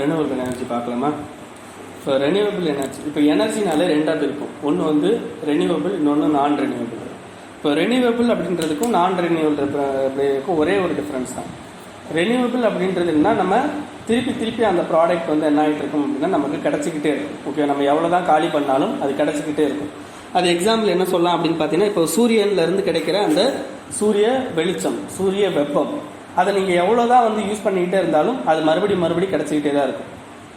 Renewable energy பார்க்கலாமா? So renewable energy, இப்போ எனர்ஜினாலே ரெண்டாக இருக்கும். ஒன்று வந்து ரெனியூவபிள், இன்னொன்று நான் ரெனியூவபிள். இப்போ ரெனியூவபிள் அப்படின்றதுக்கும் நான் ரெனியூவபிளுக்கும் ஒரே ஒரு டிஃப்ரென்ஸ் தான். ரெனியூவபிள் அப்படின்றது என்ன, நம்ம திருப்பி அந்த ப்ராடக்ட் வந்து என்ன ஆகிட்டு இருக்கும் அப்படின்னா நமக்கு கிடச்சிக்கிட்டே இருக்கும். ஓகே, நம்ம எவ்வளோ தான் காலி பண்ணாலும் அது கிடச்சிக்கிட்டே இருக்கும். அது எக்ஸாம்பிள் என்ன சொல்லலாம் அப்படின்னு பார்த்தீங்கன்னா, இப்போ சூரியன்லேருந்து கிடைக்கிற அந்த சூரிய வெளிச்சம், சூரிய வெப்பம், அதை நீங்கள் எவ்வளோ தான் வந்து யூஸ் பண்ணிக்கிட்டே இருந்தாலும் அது மறுபடியும் கிடச்சிக்கிட்டே தான் இருக்கும்.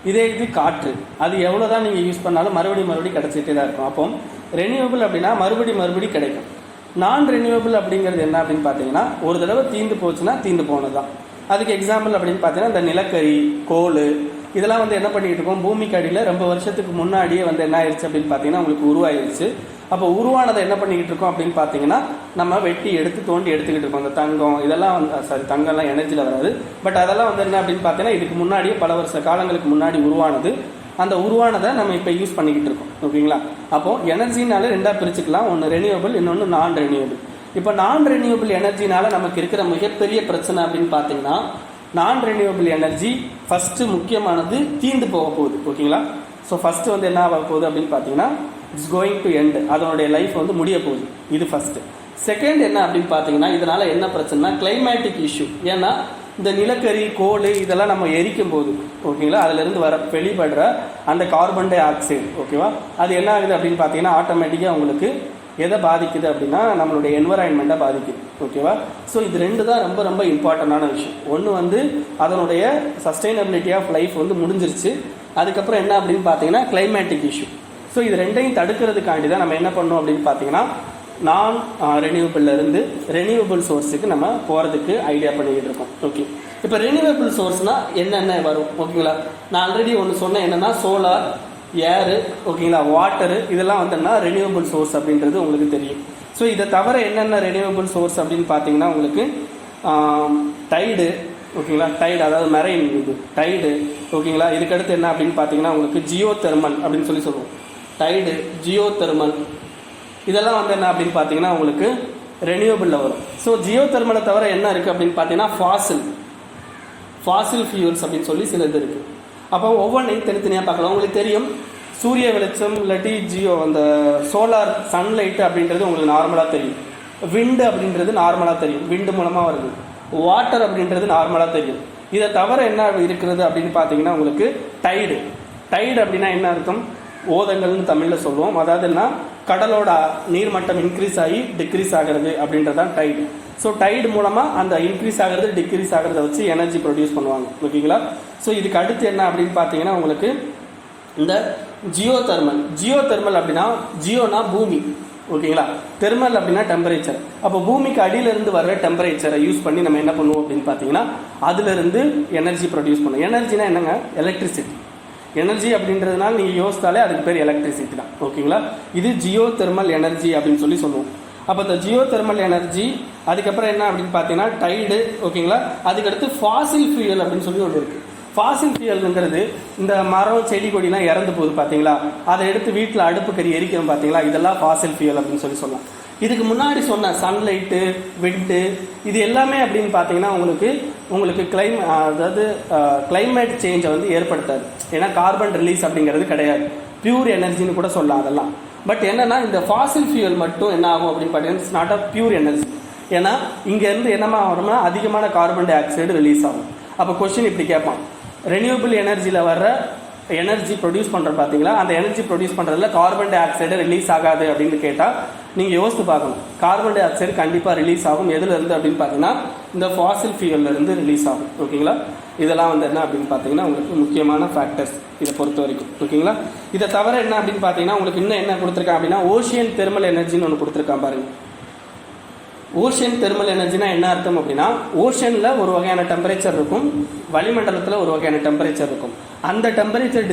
இதே இது காற்று, அது எவ்வளோ தான் நீங்கள் யூஸ் பண்ணாலும் மறுபடியும் கிடச்சிக்கிட்டே தான் இருக்கும். அப்போ ரெனியூவபிள் அப்படின்னா மறுபடியும் கிடைக்கும். நான் ரெனியூவபிள் அப்படிங்கிறது என்ன அப்படின்னு பார்த்தீங்கன்னா, ஒரு தடவை தீந்து போச்சுன்னா தீந்து போனது தான். அதுக்கு எக்ஸாம்பிள் அப்படின்னு பார்த்தீங்கன்னா, இந்த நிலக்கரி, கோல், இதெல்லாம் வந்து என்ன பண்ணிக்கிட்டு இருக்கோம், பூமிக்கு அடியில் ரொம்ப வருஷத்துக்கு முன்னாடியே வந்து என்ன ஆயிடுச்சு அப்படின்னு பார்த்தீங்கன்னா உங்களுக்கு உருவாயிருச்சு. அப்போ உருவானதை என்ன பண்ணிக்கிட்டு இருக்கோம் அப்படின்னு பார்த்தீங்கன்னா, நம்ம வெட்டி தோண்டி எடுத்துக்கிட்டு இருக்கோம். அந்த தங்கம் இதெல்லாம் வந்து தங்கம்லாம் எனர்ஜியில் வராது, பட் அதெல்லாம் வந்து என்ன அப்படின்னு பார்த்தீங்கன்னா இதுக்கு முன்னாடியே பல வருஷ காலங்களுக்கு முன்னாடி உருவானது. அந்த உருவானதை நம்ம இப்போ யூஸ் பண்ணிக்கிட்டு இருக்கோம். ஓகேங்களா? அப்போது எனர்ஜினால ரெண்டாக பிரிச்சுக்கலாம், ஒன்று ரெனியூவபிள், இன்னொன்று நான் ரெனியூவபிள். இப்போ நான் ரெனியூவபிள் எனர்ஜினால நமக்கு இருக்கிற மிகப்பெரிய பிரச்சனை அப்படின்னு பார்த்தீங்கன்னா, நான் ரெனியூவபிள் எனர்ஜி ஃபஸ்ட்டு முக்கியமானது தீந்து போக போகுது. ஓகேங்களா? ஸோ ஃபஸ்ட்டு வந்து என்ன ஆக போகுது அப்படின்னு பார்த்தீங்கன்னா, இட்ஸ் கோயிங் டு எண்ட், அதனுடைய லைஃப் வந்து முடிய போகுது. இது ஃபஸ்ட்டு. செகண்ட் என்ன அப்படின்னு பார்த்தீங்கன்னா, இதனால் என்ன பிரச்சனைனா கிளைமேட்டிக் இஷ்யூ. ஏன்னா இந்த நிலக்கரி, கோல் இதெல்லாம் நம்ம எரிக்கும் போது, ஓகேங்களா, அதிலிருந்து வெளிப்படுற அந்த கார்பன் டை ஆக்சைடு, ஓகேவா, அது என்ன ஆகுது அப்படின்னு பார்த்தீங்கன்னா ஆட்டோமேட்டிக்காக உங்களுக்கு எதை பாதிக்குது அப்படின்னா நம்மளுடைய என்வரான்மெண்ட்டை பாதிக்குது. ஓகேவா? ஸோ இது ரெண்டு தான் ரொம்ப இம்பார்ட்டண்டான விஷயம். ஒன்று வந்து அதனுடைய சஸ்டைனபிலிட்டி ஆஃப் லைஃப் வந்து முடிஞ்சிருச்சு. அதுக்கப்புறம் என்ன அப்படின்னு பார்த்தீங்கன்னா கிளைமேட்டிக் இஷ்யூ. ஸோ இது ரெண்டையும் தடுக்கிறதுக்காண்டி தான் நம்ம என்ன பண்ணோம் அப்படின்னு பார்த்தீங்கன்னா, நான் ரெனியூவபிள்லேருந்து ரெனியூவபிள் சோர்ஸுக்கு நம்ம போகிறதுக்கு ஐடியா பண்ணிக்கிட்டு இருக்கோம். ஓகே, இப்போ ரெனியூவபிள் சோர்ஸ்னால் என்னென்ன வரும்? ஓகேங்களா, நான் ஆல்ரெடி ஒன்று சொன்னேன், என்னென்னா சோலார், ஏரு, ஓகேங்களா, வாட்டரு, இதெல்லாம் வந்துன்னா ரெனியூவபிள் சோர்ஸ் அப்படின்றது உங்களுக்கு தெரியும். ஸோ இதை தவிர என்னென்ன ரெனியூவபிள் சோர்ஸ் அப்படின்னு பார்த்தீங்கன்னா உங்களுக்கு டைடு, ஓகேங்களா, டைடு அதாவது மெரைன் இது டைடு, ஓகேங்களா. இதுக்கடுத்து என்ன அப்படின்னு பார்த்தீங்கன்னா உங்களுக்கு ஜியோ தெர்மல் அப்படின்னு சொல்லுவோம். டைடு, ஜியோ தெர்மல், இதெல்லாம் வந்து என்ன அப்படின்னு பார்த்தீங்கன்னா உங்களுக்கு ரெனியூவபிளில் வரும். ஸோ ஜியோ தெர்மலை தவிர என்ன இருக்குது அப்படின்னு பார்த்தீங்கன்னா ஃபாசில் ஃபியூல்ஸ் அப்படின்னு சொல்லி சில இது இருக்குது. அப்போ ஒவ்வொன்றையும் தனித்தனியாக பார்க்கலாம். உங்களுக்கு தெரியும், சூரிய வெளிச்சம் இல்லாட்டி அந்த சோலார் சன்லைட்டு அப்படின்றது உங்களுக்கு நார்மலாக தெரியும். விண்டு அப்படின்றது நார்மலாக தெரியும், விண்டு மூலமாக வருது. வாட்டர் அப்படின்றது நார்மலாக தெரியும். இதை தவிர என்ன இருக்கிறது அப்படின்னு பார்த்தீங்கன்னா உங்களுக்கு டைடு அப்படின்னா என்ன அர்த்தம்? ஓதங்கள்னு தமிழில் சொல்லுவோம். அதாவதுன்னா கடலோட நீர்மட்டம் இன்க்ரீஸ் ஆகி டிக்ரீஸ் ஆகிறது அப்படின்றது தான் டைடு. ஸோ டைடு மூலமாக அந்த இன்க்ரீஸ் ஆகிறது டிக்ரீஸ் ஆகிறத வச்சு எனர்ஜி ப்ரொடியூஸ் பண்ணுவாங்க. ஓகேங்களா? ஸோ இதுக்கு அடுத்து என்ன அப்படின்னு பார்த்தீங்கன்னா உங்களுக்கு இந்த ஜியோ தெர்மல் அப்படின்னா, ஜியோனா பூமி, ஓகேங்களா, தெர்மல் அப்படின்னா டெம்பரேச்சர். அப்போ பூமிக்கு அடியிலிருந்து வர்ற டெம்பரேச்சரை யூஸ் பண்ணி நம்ம என்ன பண்ணுவோம் அப்படின்னு பார்த்தீங்கன்னா அதிலிருந்து எனர்ஜி ப்ரொடியூஸ் பண்ணுவோம். எனர்ஜினா என்னங்க? எலக்ட்ரிசிட்டி. எனர்ஜி அப்படின்றதுனால நீங்கள் யோசித்தாலே அதுக்கு பேர் எலக்ட்ரிசிட்டி தான். ஓகேங்களா? இது ஜியோ தெர்மல் எனர்ஜி அப்படின்னு சொல்லுவோம். அப்போ இந்த ஜியோ தெர்மல் எனர்ஜி, அதுக்கப்புறம் என்ன அப்படின்னு பார்த்தீங்கன்னா டைடு, ஓகேங்களா. அதுக்கடுத்து ஃபாசில் ஃபியூயல் அப்படின்னு சொல்லி ஒன்று இருக்குது. ஃபாசில் ஃபியூயல்ங்கிறது இந்த மரம், செடி, கொடிலாம் இறந்து போகுது பார்த்தீங்களா, அதை எடுத்து வீட்டில் அடுப்புக்கறி எரிக்கிறோம் பார்த்தீங்களா, இதெல்லாம் ஃபாசில் ஃபியூயல் அப்படின்னு சொல்லலாம். இதுக்கு முன்னாடி சொன்ன சன்லைட்டு, விண்டு, இது எல்லாமே அப்படின்னு பார்த்தீங்கன்னா உங்களுக்கு கிளைமேட் சேஞ்சை வந்து ஏற்படுத்தாது. ஏன்னா கார்பன் ரிலீஸ் அப்படிங்கிறது கிடையாது, பியூர் எனர்ஜின்னு கூட சொல்லலாம் அதெல்லாம். பட் என்னன்னா இந்த ஃபாசில் ஃபியூயல் மட்டும் என்ன ஆகும் அப்படின்னு பார்த்தீங்கன்னா it's not a pure energy. ஏன்னா இங்கேருந்து என்னமா வரும்னா அதிகமான கார்பன் டை ஆக்சைடு ரிலீஸ் ஆகும். அப்போ கொஸ்டின் இப்படி கேட்பான், ரெனியூவபிள் எனர்ஜியில் வர்ற எனர்ஜி ப்ரொடியூஸ் பண்ணுறோம் பார்த்தீங்களா, அந்த எனர்ஜி ப்ரொடியூஸ் பண்ணுறதுல கார்பன் டை ஆக்சைடு ரிலீஸ் ஆகாது அப்படின்னு கேட்டால் நீங்கள் யோசித்து பார்க்கணும். கார்பன் டை ஆக்சைடு கண்டிப்பாக ரிலீஸ் ஆகும். எதுலேருந்து அப்படின்னு பார்த்தீங்கன்னா இந்த ஃபாசில் ஃபியூயல்லேருந்து ரிலீஸ் ஆகும். ஓகேங்களா? இதெல்லாம் வந்து என்ன அப்படின்னு பார்த்தீங்கன்னா உங்களுக்கு முக்கியமான ஃபேக்டர்ஸ் இதை பொறுத்த வரைக்கும். ஓகேங்களா? இதை தவிர என்ன அப்படின்னு பார்த்தீங்கன்னா உங்களுக்கு இன்னும் என்ன கொடுத்துருக்கான் அப்படின்னா ஓஷியன் தெர்மல் எனர்ஜின்னு ஒன்று கொடுத்துருக்கான் பாருங்கள். ஓஷியன் தெர்மல் எனர்ஜினா என்ன அர்த்தம் அப்படின்னா, ஓஷனில் ஒரு வகையான டெம்பரேச்சர் இருக்கும், வளிமண்டலத்தில் ஒரு வகையான டெம்பரேச்சர் இருக்கும். அந்த டெம்பரேச்சர்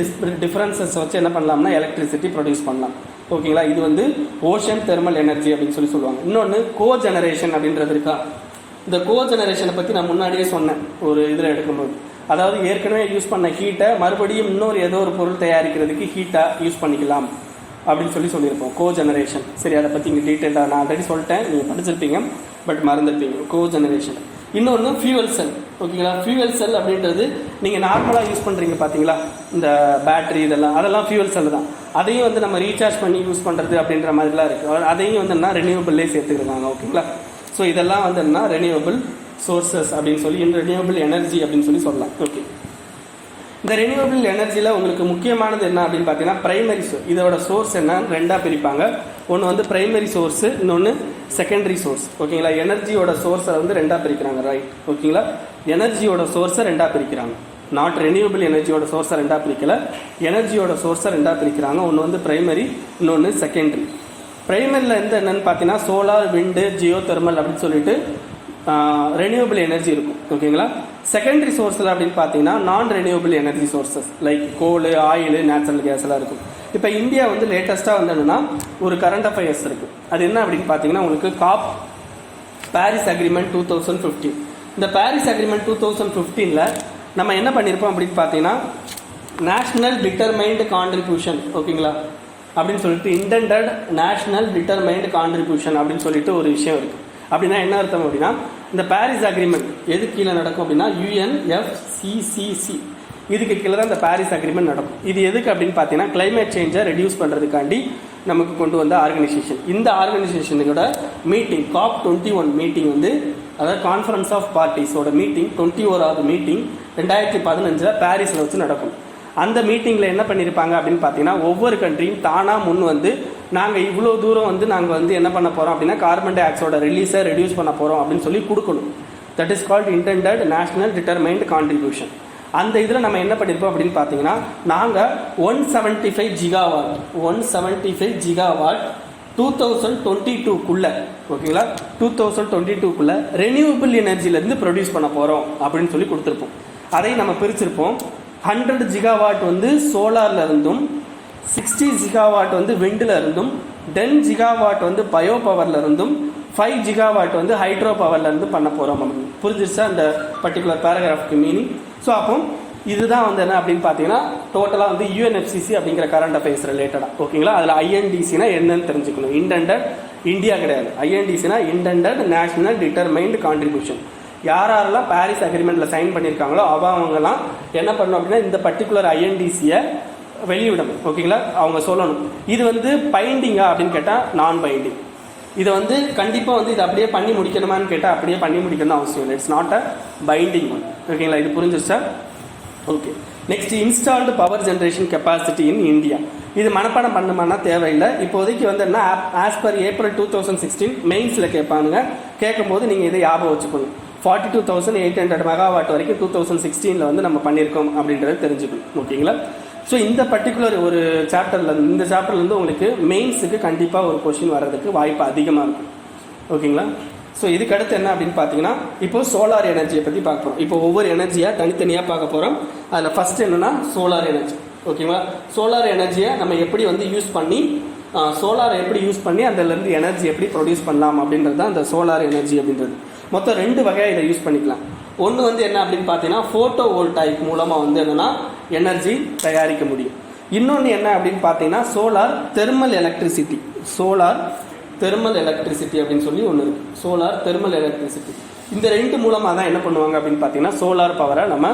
டிஃபரன்சஸ் வச்சு என்ன பண்ணலாம்னா எலக்ட்ரிசிட்டி ப்ரொடியூஸ் பண்ணலாம். ஓகேங்களா? இது வந்து ஓஷன் தெர்மல் எனர்ஜி அப்படின்னு சொல்லுவாங்க. இன்னொன்று கோ ஜெனரேஷன் அப்படின்றது இருக்கா. இந்த கோ ஜெனரேஷனை பற்றி நான் முன்னாடியே சொன்னேன் ஒரு இதில் எடுக்கும்போது. அதாவது ஏற்கனவே யூஸ் பண்ண ஹீட்டை மறுபடியும் இன்னொரு ஏதோ ஒரு பொருள் தயாரிக்கிறதுக்கு ஹீட்டாக யூஸ் பண்ணிக்கலாம் அப்படின்னு சொல்லியிருப்போம். கோ ஜெனரேஷன். சரி, அதை பற்றி இங்கே டீட்டெயிலாக நான் ஆல்ரெடி சொல்லிட்டேன், நீங்கள் படிச்சிருப்பீங்க, பட் மறந்துருப்பீங்க. கோ ஜெனரேஷன் இன்னொன்று ஃபியூவல் செல். ஓகேங்களா, ஃபியூவல் செல் அப்படின்றது நீங்கள் நார்மலாக யூஸ் பண்ணுறீங்க பார்த்தீங்களா, இந்த பேட்டரி அதெல்லாம் ஃபியூவல் செல் தான். அதையும் வந்து நம்ம ரீசார்ஜ் பண்ணி யூஸ் பண்ணுறது அப்படின்ற மாதிரிலாம் இருக்குது. அதையும் வந்து என்ன ரெனியூவபிள்லேயே சேர்த்துக்கிறாங்க. ஓகேங்களா, ஸோ இதெல்லாம் வந்து என்ன ரெனியூவபிள் சோர்சஸ் அப்படின்னு சொல்லி, ரெனியூவபிள் எனர்ஜி அப்படின்னு சொல்லலாம். ஓகே, இந்த ரெனியூவபிள் எனர்ஜியில் உங்களுக்கு முக்கியமானது என்ன அப்படின்னு பார்த்தீங்கன்னா பிரைமரி சோர்ஸ். இதோட சோர்ஸ் என்னன்னு ரெண்டாக பிரிப்பாங்க. ஒன்று வந்து பிரைமரி சோர்ஸு, இன்னொன்று செகண்டரி சோர்ஸ். ஓகேங்களா, எனர்ஜியோட சோர்ஸை வந்து ரெண்டாக பிரிக்கிறாங்க. ரைட், ஓகேங்களா, எனர்ஜியோட சோர்ஸை ரெண்டாக பிரிக்கிறாங்க. நாட் ரெனியூவபிள் எனர்ஜியோட சோர்ஸை ரெண்டாக பிரிக்கல, எனர்ஜியோட சோர்ஸை ரெண்டாக பிரிக்கிறாங்க. ஒன்று வந்து பிரைமரி, இன்னொன்று செகண்டரி. பிரைமரியில் இருந்து என்னென்னு பார்த்தீங்கன்னா சோலார், விண்டு, ஜியோ தெர்மல் அப்படின்னு சொல்லிட்டு ரெனியூவபிள் எனர்ஜி இருக்கும். ஓகேங்களா, செகண்டரி சோர்ஸில் அப்படின்னு பார்த்தீங்கன்னா நான் renewable energy sources like coal, oil, natural gas எல்லாம் இருக்கும். இப்போ இந்தியா வந்து லேட்டஸ்ட்டாக வந்து என்னன்னா ஒரு கரண்ட் அஃபேர்ஸ் இருக்குது. அது என்ன அப்படின்னு பார்த்தீங்கன்னா உங்களுக்கு பாரிஸ் அக்ரிமெண்ட் 2015. இந்த பாரிஸ் அக்ரிமெண்ட் 2015 நம்ம என்ன பண்ணியிருப்போம் அப்படின்னு பார்த்தீங்கன்னா நேஷ்னல் டிட்டர்மைன்டு கான்ட்ரிபியூஷன். ஓகேங்களா, அப்படின்னு சொல்லிட்டு இன்டெண்டட் நேஷ்னல் டிட்டர்மைன்டு கான்ட்ரிபியூஷன் அப்படின்னு சொல்லிட்டு ஒரு விஷயம் இருக்குது. அப்படின்னா என்ன அர்த்தம் அப்படின்னா இந்த பாரிஸ் அக்ரிமெண்ட் எது கீழே நடக்கும் அப்படின்னா UNFCCC. இதுக்கு கீழே தான் இந்த பாரிஸ் அக்ரிமெண்ட் நடக்கும். இது எதுக்கு அப்படின்னு பார்த்தீங்கன்னா கிளைமேட் சேஞ்சை ரெடியூஸ் பண்ணுறதுக்காண்டி நமக்கு கொண்டு வந்த ஆர்கனைசேஷன். இந்த ஆர்கனைசேஷனோட மீட்டிங் COP21 மீட்டிங் வந்து, அதாவது கான்ஃபரன்ஸ் ஆஃப் பார்ட்டிஸோட மீட்டிங் 21வது மீட்டிங் 2015 பாரிஸில் வச்சு நடக்கும். அந்த மீட்டிங்கில் என்ன பண்ணியிருப்பாங்க அப்படின்னு பார்த்தீங்கன்னா ஒவ்வொரு கண்ட்ரியும் தானாக முன் வந்து நாங்கள் இவ்வளோ தூரம் வந்து நாங்கள் வந்து என்ன பண்ண போகிறோம் அப்படின்னா கார்பன் டை ஆக்சைடோட ரிலீஸை ரெடியூஸ் பண்ண போகிறோம் அப்படின்னு சொல்லி கொடுக்கணும். That is called intended national determined contribution. அந்த இதில் நம்ம என்ன பண்ணியிருப்போம் அப்படின்னு பார்த்தீங்கன்னா நாங்கள் 175 ஜிகாவாட் 2022 ஓகேங்களா 2022 ரெனியூவபிள் எனர்ஜிலேருந்து ப்ரொடியூஸ் பண்ண போகிறோம் அப்படின்னு சொல்லி கொடுத்துருப்போம். அதையும் நம்ம பிரிச்சிருப்போம். 100 ஜிகாவாட் வந்து சோலார்ல இருந்தும், 60 ஜிகாவாட் வந்து விண்டில் இருந்தும், 10 ஜிகாவாட் வந்து பயோ பவர்ல இருந்தும், 5 ஜிகாவாட் வந்து ஹைட்ரோ பவர்ல இருந்து பண்ண போறோம். புரிஞ்சிருச்சா அந்த பர்டிகுலர் பேராகிராஃப்க்கு மீனிங்? ஸோ அப்போ இதுதான் வந்து என்ன அப்படின்னு பார்த்தீங்கன்னா டோட்டலாக வந்து UNFCCC அப்படிங்கிற கரண்ட் அஃபேர்ஸ் ரிலேட்டடாக. ஓகேங்களா, அதில் INDCனா என்னன்னு தெரிஞ்சுக்கணும். இன்டெண்டட் இந்தியா கிடையாது, INDCனா இன்டெண்டட் நேஷனல் டிட்டர்மைன்டு கான்ட்ரிபியூஷன். யாரெல்லாம் பாரிஸ் அக்ரிமெண்ட்டில் சைன் பண்ணியிருக்காங்களோ அவங்கெல்லாம் என்ன பண்ணணும் அப்படின்னா இந்த பர்டிகுலர் INDCயை வெளியிடணும். ஓகேங்களா, அவங்க சொல்லணும். இது வந்து பைண்டிங்கா அப்படின்னு கேட்டால் நான் பைண்டிங். இதை வந்து கண்டிப்பாக வந்து இதை அப்படியே பண்ணி முடிக்கணுமான்னு கேட்டால் அப்படியே பண்ணி முடிக்கணும்னு அவசியம் இல்லை. It's not a binding one. ஓகேங்களா, இது புரிஞ்சிருச்சா? Okay, next installed power generation capacity in India. இது மனப்பாடம் பண்ணணுமானா தேவையில்லை. இப்போதைக்கு வந்து என்ன ஆஸ் பர் ஏப்ரல் 2016 மெயின்ஸில் கேட்பாங்க. கேட்கும்போது நீங்கள் இதை ஞாபகம் வச்சுக்கணும். 42,800 மெகாவாட் வரைக்கும் 2016 வந்து நம்ம பண்ணியிருக்கோம் அப்படின்றத தெரிஞ்சுக்கணும். ஓகேங்களா, ஸோ இந்த பர்டிகுலர் ஒரு இந்த சாப்டர்லேருந்து உங்களுக்கு மெயின்ஸுக்கு கண்டிப்பாக ஒரு கொஷின் வர்றதுக்கு வாய்ப்பு அதிகமாக இருக்கும். ஓகேங்களா, ஸோ இதுக்கு அடுத்து என்ன அப்படின்னு பார்த்தீங்கன்னா இப்போ சோலார் எனர்ஜியை பற்றி பார்க்க போகிறோம். இப்போ ஒவ்வொரு எனர்ஜியாக தனித்தனியாக பார்க்க போகிறோம். அதில் ஃபர்ஸ்ட் என்னன்னா சோலார் எனர்ஜி. ஓகேங்களா, சோலார் எனர்ஜியை நம்ம எப்படி வந்து யூஸ் பண்ணி சோலாரை எப்படி யூஸ் பண்ணி அதிலேருந்து எனர்ஜி எப்படி ப்ரொடியூஸ் பண்ணலாம் அப்படின்றது தான் அந்த சோலார் எனர்ஜி அப்படின்றது. மொத்தம் 2 வகையாக இதை யூஸ் பண்ணிக்கலாம். ஒன்று வந்து என்ன அப்படின்னு பார்த்தீங்கன்னா ஃபோட்டோ வோல்டாயிக் மூலமாக வந்து என்னென்னா எனர்ஜி தயாரிக்க முடியும். இன்னொன்று என்ன அப்படின்னு பார்த்தீங்கன்னா solar thermal electricity. Solar thermal electricity அப்படின்னு சொல்லி ஒன்று இருக்குது. Solar thermal electricity. இந்த 2 மூலமாக தான் என்ன பண்ணுவாங்க அப்படின்னு பார்த்தீங்கன்னா சோலார் பவரை நம்ம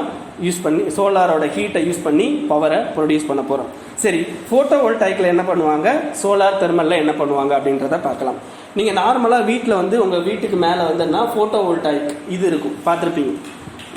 யூஸ் பண்ணி சோலாரோட ஹீட்டை யூஸ் பண்ணி பவரை ப்ரொடியூஸ் பண்ண போகிறோம். சரி, ஃபோட்டோ வோல்டாயிக்கில் என்ன பண்ணுவாங்க, சோலார் தெர்மலில் என்ன பண்ணுவாங்க அப்படின்றத பார்க்கலாம். நீங்கள் நார்மலாக வீட்டில் வந்து உங்கள் வீட்டுக்கு மேலே வந்துன்னா ஃபோட்டோ வோல்டாயிக் இது இருக்கும், பார்த்துருப்பீங்க.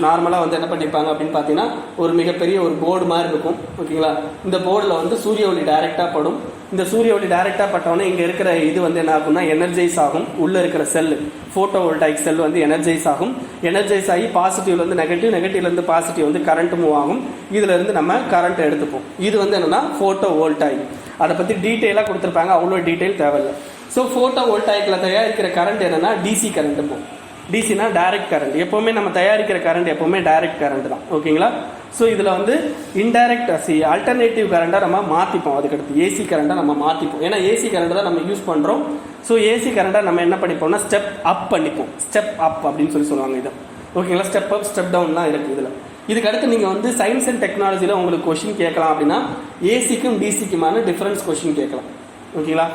நார்மலாக வந்து என்ன பண்ணியிருப்பாங்க அப்படின்னு பார்த்தீங்கன்னா ஒரு மிகப்பெரிய ஒரு போர்டு மாதிரி இருக்கும். ஓகேங்களா, இந்த போர்டில் வந்து சூரிய ஒளி டைரெக்டாக படும். இந்த சூரிய ஒளி டைரெக்டாக பட்டோன்னே இங்கே இருக்கிற இது வந்து என்ன ஆகும்னா எனர்ஜைஸ் ஆகும். உள்ளே இருக்கிற செல்லு ஃபோட்டோ வோல்டாயிக் செல் வந்து எனர்ஜைஸ் ஆகும். எனர்ஜைஸ் ஆகி பாசிட்டிவ்லேருந்து நெகட்டிவ், நெகட்டிவ்லேருந்து பாசிட்டிவ் வந்து கரண்ட் மூவ் ஆகும். இதிலேருந்து நம்ம கரண்ட் எடுத்துப்போம். இது வந்து என்னென்னா ஃபோட்டோ வோல்டாயிக். அதை பற்றி டீட்டெயிலாக கொடுத்துருப்பாங்க, அவ்வளோ டீட்டெயில் தேவையில்லை. ஸோ ஃபோட்டோ வோல்டாயிக்கில் தயாரிக்கிற கரண்ட் என்னென்னா டிசி கரண்ட் போகும். டிசினா டைரக்ட் கரண்ட். எப்போவுமே நம்ம தயாரிக்கிற கரண்ட் எப்போவுமே டைரக்ட் கரண்ட் தான். ஓகேங்களா, ஸோ இதில் வந்து இன்டைரக்ட் ஆல்டர்னேட்டிவ் கரண்ட்டாக நம்ம மாற்றிப்போம். அதுக்கடுத்து ஏசி கரண்ட்டாக நம்ம மாற்றிப்போம். ஏன்னா ஏசி கரண்ட் தான் நம்ம யூஸ் பண்ணுறோம். ஸோ ஏசி கரண்ட்டாக நம்ம என்ன பண்ணிப்போம்னா ஸ்டெப் அப் பண்ணிப்போம். ஸ்டெப் அப் அப்படின்னு சொல்லுவாங்க இது. ஓகேங்களா, ஸ்டெப் அப் ஸ்டெப் டவுன்லாம் இருக்குது இதில். இதுக்கு அடுத்து நீங்கள் வந்து சயின்ஸ் அண்ட் டெக்னாலஜியில் உங்களுக்கு கொஷின் கேட்கலாம் அப்படின்னா ஏசிக்கும் டிசிக்குமான டிஃப்ரென்ஸ் கொஷின் கேட்கலாம். ஓகேங்களா,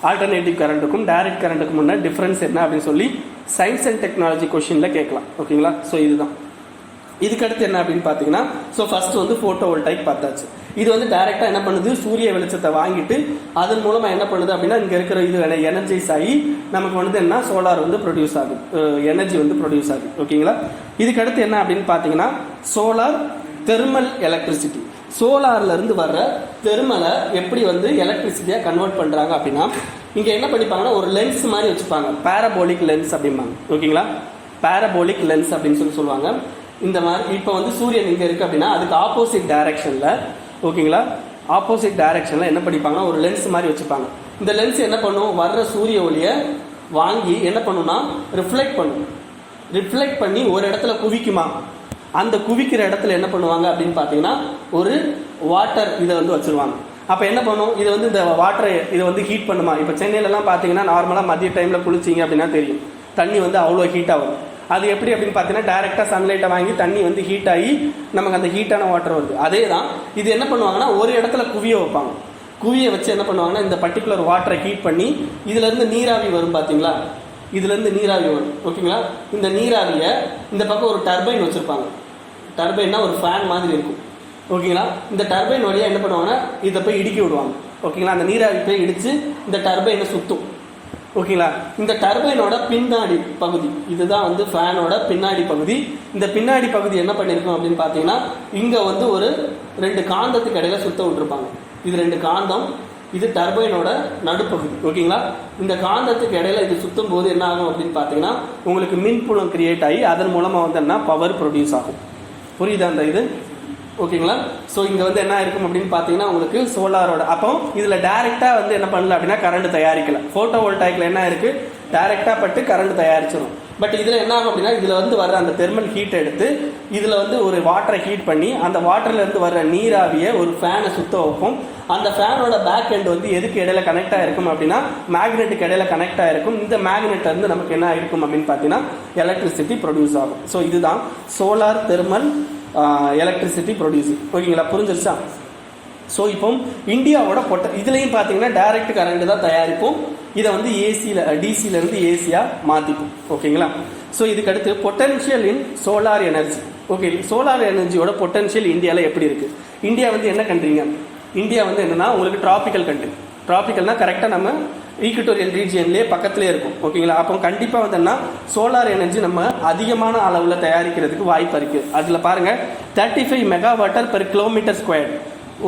ஆல்டர்னேட்டிவ் கரண்ட்டுக்கும் டைரக்ட் கரண்ட்டுக்கும் முன்னாடி டிஃப்ரென்ஸ் என்ன அப்படின்னு சொல்லி சயின்ஸ் அண்ட் டெக்னாலஜி கொஷினில் கேட்கலாம். ஓகேங்களா? ஸோ இதுதான். இதுக்கடுத்து என்ன அப்படின்னு பார்த்தீங்கன்னா, ஸோ ஃபர்ஸ்ட் வந்து ஃபோட்டோ வோல்டாயிக் பார்த்தாச்சு. இது வந்து டைரெக்டாக என்ன பண்ணுது, சூரிய வெளிச்சத்தை வாங்கிட்டு அதன் மூலமாக என்ன பண்ணுது அப்படின்னா இங்கே இருக்கிற இது எனர்ஜைஸ் ஆகி நமக்கு வந்து என்ன சோலார் வந்து ப்ரொடியூஸ் ஆகுது, எனர்ஜி வந்து ப்ரொடியூஸ் ஆகுது. ஓகேங்களா? இதுக்கடுத்து என்ன அப்படின்னு பார்த்தீங்கன்னா சோலார் தெர்மல் எலக்ட்ரிசிட்டி. சோலார்லேருந்து வர்ற தெர்மலை எப்படி வந்து எலக்ட்ரிசிட்டியாக கன்வெர்ட் பண்ணுறாங்க அப்படின்னா, இங்கே என்ன பண்ணிப்பாங்கன்னா ஒரு லென்ஸ் மாதிரி வச்சுப்பாங்க, பேரபோலிக் லென்ஸ் அப்படிம்பாங்க. ஓகேங்களா? பேரபோலிக் லென்ஸ் அப்படின்னு சொல்லுவாங்க. இந்த மாதிரி இப்போ வந்து சூரியன் இங்கே இருக்குது அப்படின்னா அதுக்கு ஆப்போசிட் டைரக்ஷனில், ஓகேங்களா, ஆப்போசிட் டைரக்ஷனில் என்ன பண்ணிப்பாங்கன்னா ஒரு லென்ஸ் மாதிரி வச்சுப்பாங்க. இந்த லென்ஸ் என்ன பண்ணும், வர்ற சூரிய ஒளியை வாங்கி என்ன பண்ணுன்னா ரிஃப்ளெக்ட் பண்ணும். ரிஃப்ளெக்ட் பண்ணி ஒரு இடத்துல குவிக்குமா, அந்த குவிக்கிற இடத்துல என்ன பண்ணுவாங்க அப்படின்னு பார்த்தீங்கன்னா ஒரு வாட்டர் இதை வந்து வச்சுருவாங்க. அப்போ என்ன பண்ணும், இது வந்து இந்த வாட்டரை இதை வந்து ஹீட் பண்ணுமா. இப்போ சென்னையிலலாம் பார்த்தீங்கன்னா நார்மலாக மதிய டைமில் குளிச்சிங்க அப்படின்னா தெரியும், தண்ணி வந்து அவ்வளோ ஹீட் ஆகும். அது எப்படி அப்படின்னு பார்த்தீங்கன்னா டைரெக்டாக சன்லைட்டை வாங்கி தண்ணி வந்து ஹீட் ஆகி நமக்கு அந்த ஹீட்டான வாட்டர் வருது. அதே தான் இது என்ன பண்ணுவாங்கன்னா ஒரு இடத்துல குவிய வைப்பாங்க. குவிய வச்சு என்ன பண்ணுவாங்கன்னா இந்த பர்டிகுலர் வாட்டரை ஹீட் பண்ணி இதுலேருந்து நீராவி வரும் பார்த்தீங்களா, இதுலேருந்து நீராவி வரும். ஓகேங்களா? இந்த நீராவியை இந்த பக்கம் ஒரு டர்பைன் வச்சுருப்பாங்க. டர்பைன்னா ஒரு ஃபேன் மாதிரி இருக்கும். ஓகேங்களா? இந்த டர்பைன் வழியாக என்ன பண்ணுவாங்கன்னா இதை போய் இடுக்கி விடுவாங்க. ஓகேங்களா? அந்த நீராவி போய் இடித்து இந்த டர்பைனை சுற்றும். ஓகேங்களா? இந்த டர்பைனோட பின்னாடி பகுதி இதுதான் வந்து ஃபேனோட பின்னாடி பகுதி. இந்த பின்னாடி பகுதி என்ன பண்ணியிருக்கோம் அப்படின்னு பார்த்தீங்கன்னா இங்கே வந்து ஒரு 2 காந்தத்துக்கு இடையில சுத்த விட்டுருப்பாங்க. இது 2 காந்தம், இது டர்பைனோட நடுப்பகுதி. ஓகேங்களா? இந்த காந்தத்துக்கு இடையில இது சுற்றும் போது என்ன ஆகும் அப்படின்னு பார்த்தீங்கன்னா உங்களுக்கு மின்புலம் கிரியேட் ஆகி அதன் மூலமாக வந்து என்ன பவர் ப்ரொடியூஸ் ஆகும். புரியுதா அந்த இது? ஓகேங்களா? ஸோ இங்கே வந்து என்ன இருக்கும் அப்படின்னு பார்த்தீங்கன்னா உங்களுக்கு சோலாரோட அப்போ இதில் டைரெக்டாக வந்து என்ன பண்ணல அப்படின்னா கரண்ட் தயாரிக்கல. ஃபோட்டோ வோல்டாயிக்கில் என்ன இருக்குது, டைரெக்டாக பட்டு கரண்ட் தயாரிச்சிடும். பட் இதில் என்ன ஆகும் அப்படின்னா இதில் வந்து வர்ற அந்த தெர்மல் ஹீட் எடுத்து இதில் வந்து ஒரு வாட்டரை ஹீட் பண்ணி அந்த வாட்டர்லேருந்து வர்ற நீராவியை ஒரு ஃபேனை சுத்த வைப்போம். அந்த ஃபேனோட பேக் எண்ட் வந்து எதுக்கு இடையில கனெக்ட் ஆகிருக்கும் அப்படின்னா மேக்னெட்டுக்கு இடையில கனெக்ட் ஆகிருக்கும். இந்த மேக்னெட் வந்து நமக்கு என்ன ஆகிருக்கும் அப்படின்னு பார்த்தீங்கன்னா எலக்ட்ரிசிட்டி ப்ரொடியூஸ் ஆகும். ஸோ இதுதான் சோலார் தெர்மல் எலக்ட்ரிசிட்டி ப்ரொடியூஸிங். ஓகேங்களா? புரிஞ்சிருச்சா? ஸோ இப்போ இந்தியாவோட இதுலேயும் பார்த்தீங்கன்னா டைரக்ட் கரண்ட் தான் தயாரிப்போம். இதை வந்து டிசியிலேருந்து ஏசியாக மாற்றிப்போம். ஓகேங்களா? ஸோ இதுக்கடுத்து potential in solar energy. Okay, solar எனர்ஜியோட பொட்டன்ஷியல் இந்தியாவில் எப்படி இருக்குது? இந்தியா வந்து என்ன கண்ட்ரிங்க, இந்தியா வந்து என்னென்னா உங்களுக்கு டிராபிக்கல் கண்ட்ரி. டிராபிக்கல்னால் கரெக்டாக நம்ம ஈக்குட்டோரியல் ரீஜியன்லேயே பக்கத்துலேயே இருக்கும். ஓகேங்களா? அப்போ கண்டிப்பாக வந்துன்னா சோலார் எனர்ஜி நம்ம அதிகமான அளவில் தயாரிக்கிறதுக்கு வாய்ப்பு இருக்குது. அதில் பாருங்கள் 35 மெகாவாட்டர் பெர் கிலோமீட்டர் ஸ்கொயர்.